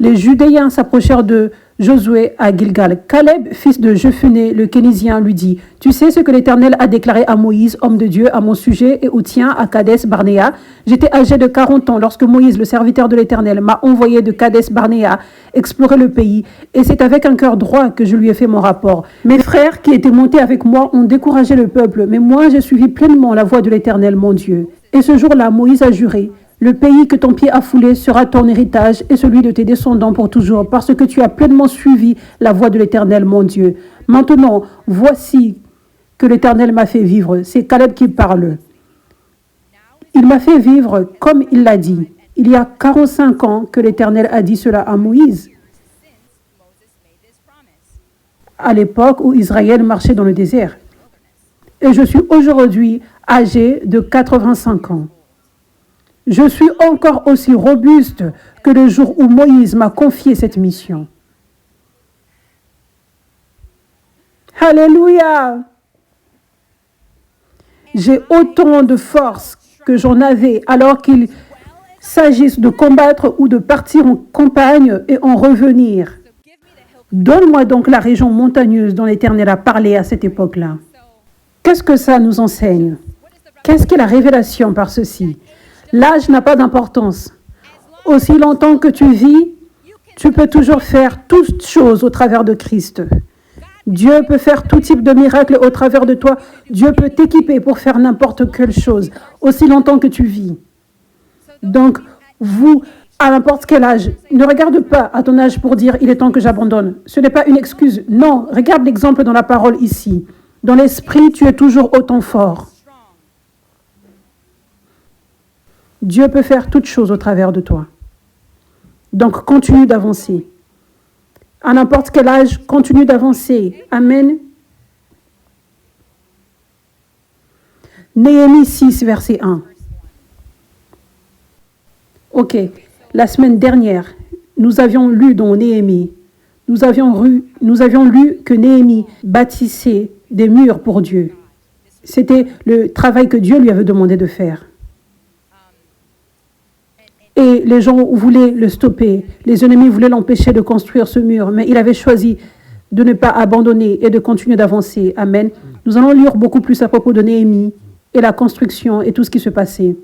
Les Judéens s'approchèrent de Josué à Gilgal. Caleb, fils de Jephuné, le Kénizien, lui dit, « Tu sais ce que l'Éternel a déclaré à Moïse, homme de Dieu, à mon sujet et au tien à Kadès-Barnéa. J'étais âgé de 40 ans lorsque Moïse, le serviteur de l'Éternel, m'a envoyé de Kadès-Barnéa explorer le pays, et c'est avec un cœur droit que je lui ai fait mon rapport. Mes frères qui étaient montés avec moi ont découragé le peuple, mais moi j'ai suivi pleinement la voie de l'Éternel, mon Dieu. Et ce jour-là, Moïse a juré, « Le pays que ton pied a foulé sera ton héritage et celui de tes descendants pour toujours, parce que tu as pleinement suivi la voie de l'Éternel, mon Dieu. Maintenant, voici que l'Éternel m'a fait vivre. » C'est Caleb qui parle. Il m'a fait vivre comme il l'a dit. Il y a 45 ans que l'Éternel a dit cela à Moïse, à l'époque où Israël marchait dans le désert. Et je suis aujourd'hui âgé de 85 ans. Je suis encore aussi robuste que le jour où Moïse m'a confié cette mission. Alléluia! J'ai autant de force que j'en avais alors qu'il s'agisse de combattre ou de partir en campagne et en revenir. Donne-moi donc la région montagneuse dont l'Éternel a parlé à cette époque-là. Qu'est-ce que ça nous enseigne? Qu'est-ce qu'est la révélation par ceci? L'âge n'a pas d'importance. Aussi longtemps que tu vis, tu peux toujours faire toutes choses au travers de Christ. Dieu peut faire tout type de miracle au travers de toi. Dieu peut t'équiper pour faire n'importe quelle chose, aussi longtemps que tu vis. Donc, vous, à n'importe quel âge, ne regarde pas à ton âge pour dire « il est temps que j'abandonne ». Ce n'est pas une excuse. Non, regarde l'exemple dans la parole ici. Dans l'esprit, tu es toujours autant fort. Dieu peut faire toutes choses au travers de toi. Donc, continue d'avancer. À n'importe quel âge, continue d'avancer. Amen. Néhémie 6, verset 1. Ok, la semaine dernière, nous avions lu dans Néhémie, nous avions lu que Néhémie bâtissait des murs pour Dieu. C'était le travail que Dieu lui avait demandé de faire. Et les gens voulaient le stopper. Les ennemis voulaient l'empêcher de construire ce mur. Mais il avait choisi de ne pas abandonner et de continuer d'avancer. Amen. Nous allons lire beaucoup plus à propos de Néhémie et la construction et tout ce qui se passait.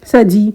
Ça dit,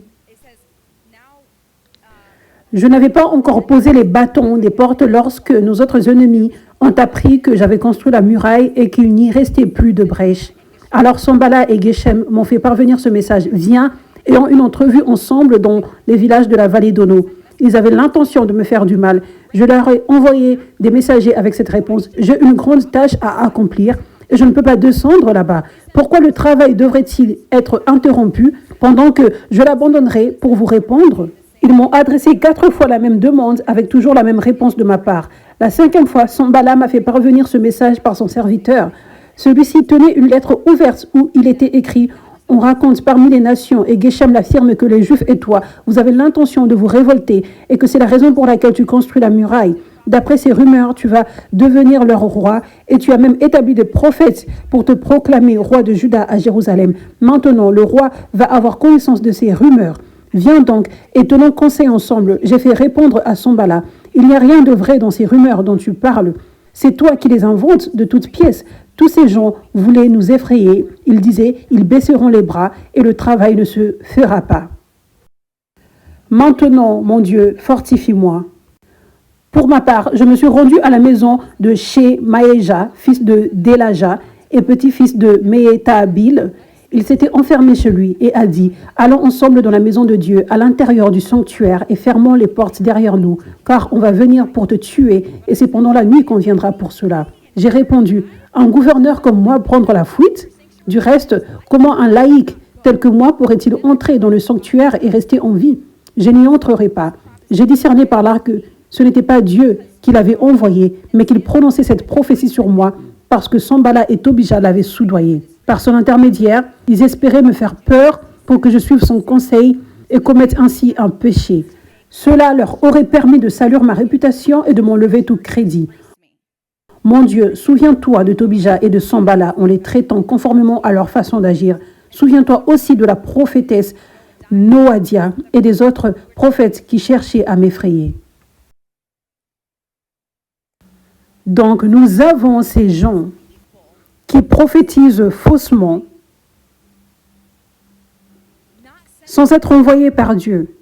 je n'avais pas encore posé les bâtons des portes lorsque nos autres ennemis ont appris que j'avais construit la muraille et qu'il n'y restait plus de brèche. Alors Sanballat et Geshem m'ont fait parvenir ce message. Viens, ayant une entrevue ensemble dans les villages de la vallée d'Ono. Ils avaient l'intention de me faire du mal. Je leur ai envoyé des messagers avec cette réponse. J'ai une grande tâche à accomplir et je ne peux pas descendre là-bas. Pourquoi le travail devrait-il être interrompu pendant que je l'abandonnerai pour vous répondre? Ils m'ont adressé 4 fois la même demande avec toujours la même réponse de ma part. La 5e fois, Sanballat m'a fait parvenir ce message par son serviteur. Celui-ci tenait une lettre ouverte où il était écrit « On raconte parmi les nations, et Geshem l'affirme que les Juifs et toi, vous avez l'intention de vous révolter et que c'est la raison pour laquelle tu construis la muraille. D'après ces rumeurs, tu vas devenir leur roi et tu as même établi des prophètes pour te proclamer roi de Juda à Jérusalem. Maintenant, le roi va avoir connaissance de ces rumeurs. Viens donc et tenons conseil ensemble. J'ai fait répondre à Sanballat. Il n'y a rien de vrai dans ces rumeurs dont tu parles. C'est toi qui les inventes de toutes pièces. Tous ces gens voulaient nous effrayer. Ils disaient, ils baisseront les bras et le travail ne se fera pas. Maintenant, mon Dieu, fortifie-moi. Pour ma part, je me suis rendu à la maison de chez Maéja, fils de Délaja et petit-fils de Méhétabil. Il s'était enfermé chez lui et a dit, allons ensemble dans la maison de Dieu, à l'intérieur du sanctuaire et fermons les portes derrière nous, car on va venir pour te tuer et c'est pendant la nuit qu'on viendra pour cela. J'ai répondu, un gouverneur comme moi prendre la fuite? Du reste, comment un laïc tel que moi pourrait-il entrer dans le sanctuaire et rester en vie? Je n'y entrerai pas. J'ai discerné par là que ce n'était pas Dieu qui l'avait envoyé, mais qu'il prononçait cette prophétie sur moi parce que Sanballat et Tobija l'avaient soudoyé. Par son intermédiaire, ils espéraient me faire peur pour que je suive son conseil et commette ainsi un péché. Cela leur aurait permis de salir ma réputation et de m'enlever tout crédit. Mon Dieu, souviens-toi de Tobija et de Sanballat en les traitant conformément à leur façon d'agir. Souviens-toi aussi de la prophétesse Noadia et des autres prophètes qui cherchaient à m'effrayer. Donc nous avons ces gens qui prophétisent faussement sans être envoyés par Dieu,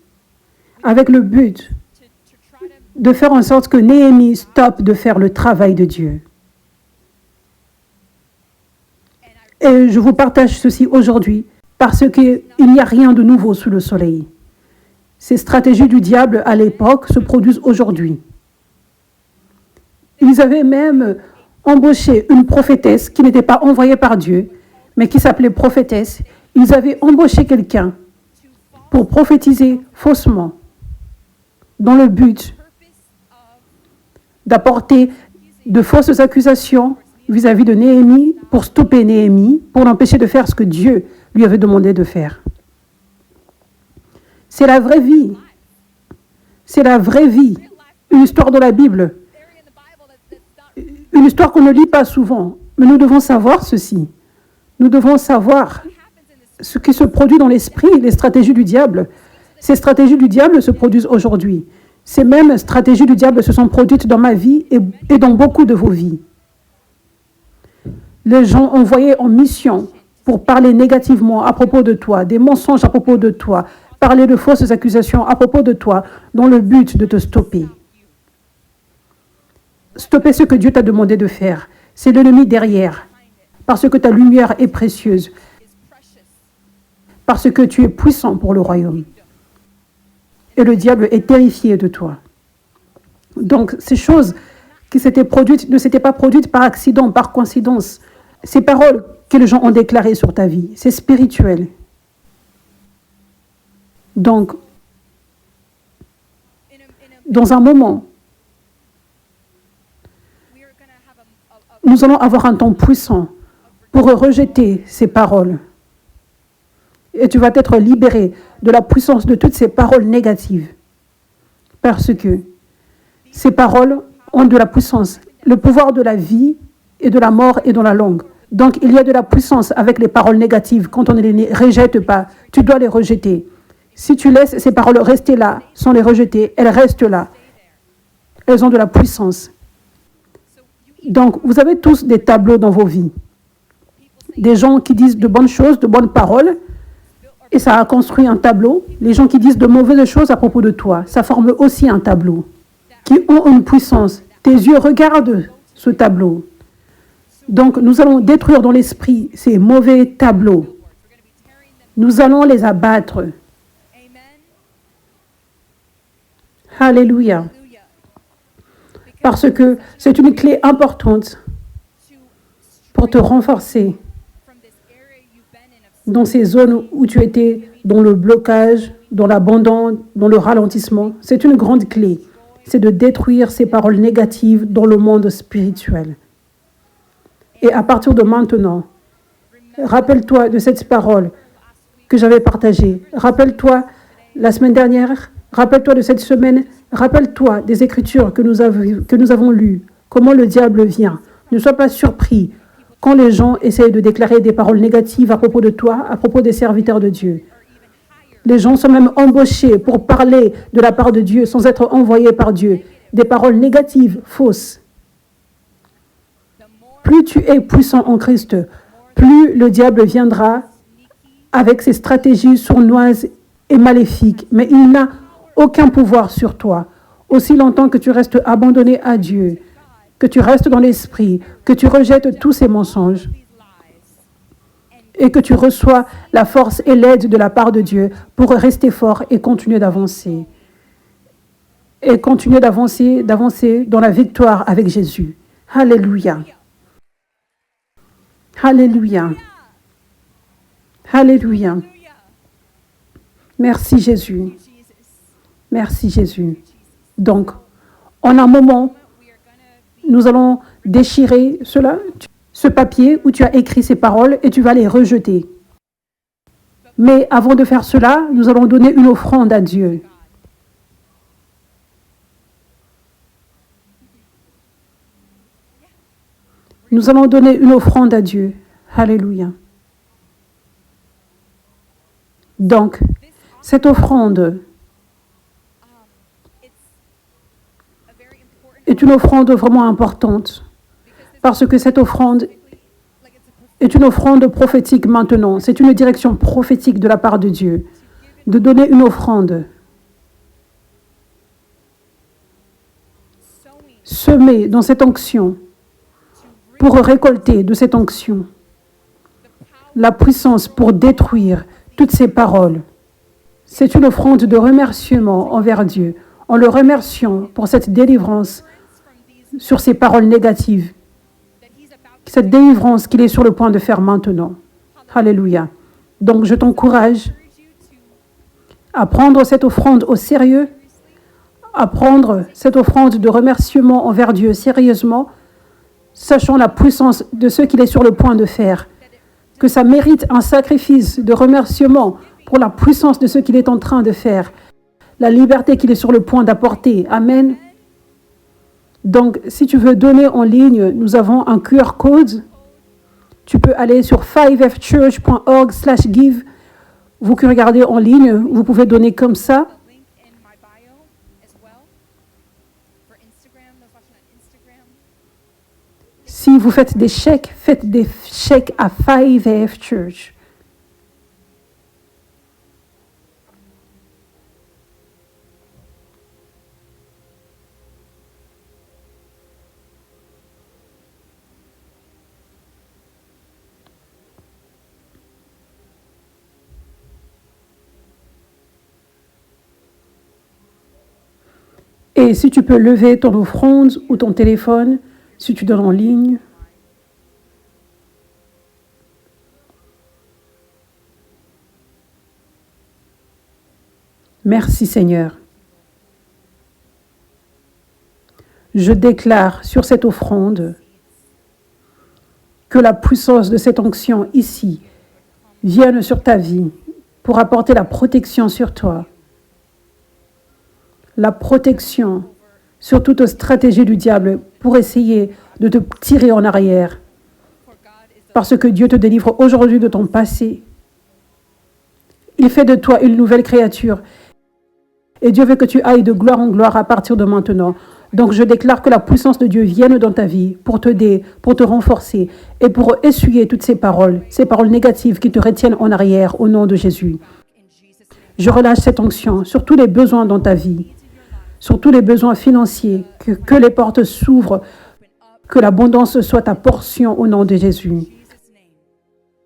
avec le but de faire en sorte que Néhémie stoppe de faire le travail de Dieu. Et je vous partage ceci aujourd'hui parce qu'il n'y a rien de nouveau sous le soleil. Ces stratégies du diable à l'époque se produisent aujourd'hui. Ils avaient même embauché une prophétesse qui n'était pas envoyée par Dieu, mais qui s'appelait prophétesse. Ils avaient embauché quelqu'un pour prophétiser faussement, dans le but d'apporter de fausses accusations vis-à-vis de Néhémie, pour stopper Néhémie, pour l'empêcher de faire ce que Dieu lui avait demandé de faire. C'est la vraie vie. C'est la vraie vie. Une histoire de la Bible. Une histoire qu'on ne lit pas souvent. Mais nous devons savoir ceci. Nous devons savoir ce qui se produit dans l'esprit, les stratégies du diable. Ces stratégies du diable se produisent aujourd'hui. Ces mêmes stratégies du diable se sont produites dans ma vie et dans beaucoup de vos vies. Les gens envoyés en mission pour parler négativement à propos de toi, des mensonges à propos de toi, parler de fausses accusations à propos de toi, dans le but de te stopper. Stopper ce que Dieu t'a demandé de faire. C'est l'ennemi derrière. Parce que ta lumière est précieuse. Parce que tu es puissant pour le royaume. Et le diable est terrifié de toi. Donc, ces choses qui s'étaient produites ne s'étaient pas produites par accident, par coïncidence. Ces paroles que les gens ont déclarées sur ta vie, c'est spirituel. Donc, dans un moment, nous allons avoir un temps puissant pour rejeter ces paroles. Et tu vas être libéré de la puissance de toutes ces paroles négatives. Parce que ces paroles ont de la puissance, le pouvoir de la vie et de la mort est dans la langue. Donc, il y a de la puissance avec les paroles négatives. Quand on ne les rejette pas, tu dois les rejeter. Si tu laisses ces paroles rester là, sans les rejeter, elles restent là. Elles ont de la puissance. Donc, vous avez tous des tableaux dans vos vies. Des gens qui disent de bonnes choses, de bonnes paroles, et ça a construit un tableau. Les gens qui disent de mauvaises choses à propos de toi, ça forme aussi un tableau, qui ont une puissance. Tes yeux regardent ce tableau. Donc, nous allons détruire dans l'esprit ces mauvais tableaux. Nous allons les abattre. Alléluia. Parce que c'est une clé importante pour te renforcer dans ces zones où tu étais dans le blocage, dans l'abandon, dans le ralentissement. C'est une grande clé. C'est de détruire ces paroles négatives dans le monde spirituel. Et à partir de maintenant, rappelle-toi de cette parole que j'avais partagée. Rappelle-toi la semaine dernière, rappelle-toi de cette semaine, rappelle-toi des Écritures que nous avons lues, comment le diable vient. Ne sois pas surpris quand les gens essayent de déclarer des paroles négatives à propos de toi, à propos des serviteurs de Dieu. Les gens sont même embauchés pour parler de la part de Dieu sans être envoyés par Dieu. Des paroles négatives, fausses. Plus tu es puissant en Christ, plus le diable viendra avec ses stratégies sournoises et maléfiques. Mais il n'a aucun pouvoir sur toi. Aussi longtemps que tu restes abandonné à Dieu, que tu restes dans l'esprit, que tu rejettes tous ces mensonges et que tu reçois la force et l'aide de la part de Dieu pour rester fort et continuer d'avancer. Et continuer d'avancer dans la victoire avec Jésus. Alléluia. Alléluia. Alléluia. Merci Jésus. Merci Jésus. Donc, en un moment, nous allons déchirer ce papier où tu as écrit ces paroles et tu vas les rejeter. Mais avant de faire cela, nous allons donner une offrande à Dieu. Nous allons donner une offrande à Dieu. Alléluia. Donc, cette offrande est une offrande vraiment importante parce que cette offrande est une offrande prophétique maintenant. C'est une direction prophétique de la part de Dieu de donner une offrande. Semer dans cette onction pour récolter de cette onction la puissance pour détruire toutes ces paroles. C'est une offrande de remerciement envers Dieu, en le remerciant pour cette délivrance sur ces paroles négatives, cette délivrance qu'il est sur le point de faire maintenant. Alléluia. Donc je t'encourage à prendre cette offrande au sérieux, à prendre cette offrande de remerciement envers Dieu sérieusement, sachant la puissance de ce qu'il est sur le point de faire, que ça mérite un sacrifice de remerciement pour la puissance de ce qu'il est en train de faire, la liberté qu'il est sur le point d'apporter. Amen. Donc, si tu veux donner en ligne, nous avons un QR code. Tu peux aller sur 5fchurch.org/give Vous qui regardez en ligne, vous pouvez donner comme ça. Si vous faites des chèques à 5AF Church. Et si tu peux lever ton offrande ou ton téléphone, si tu donnes en ligne. Merci Seigneur. Je déclare sur cette offrande que la puissance de cette onction ici vienne sur ta vie pour apporter la protection sur toi. La protection sur toute stratégie du diable pour essayer de te tirer en arrière. Parce que Dieu te délivre aujourd'hui de ton passé. Il fait de toi une nouvelle créature. Et Dieu veut que tu ailles de gloire en gloire à partir de maintenant. Donc je déclare que la puissance de Dieu vienne dans ta vie pour t'aider, pour te renforcer et pour essuyer toutes ces paroles négatives qui te retiennent en arrière au nom de Jésus. Je relâche cette onction sur tous les besoins dans ta vie, sur tous les besoins financiers, que les portes s'ouvrent, que l'abondance soit ta portion au nom de Jésus.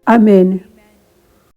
Amen.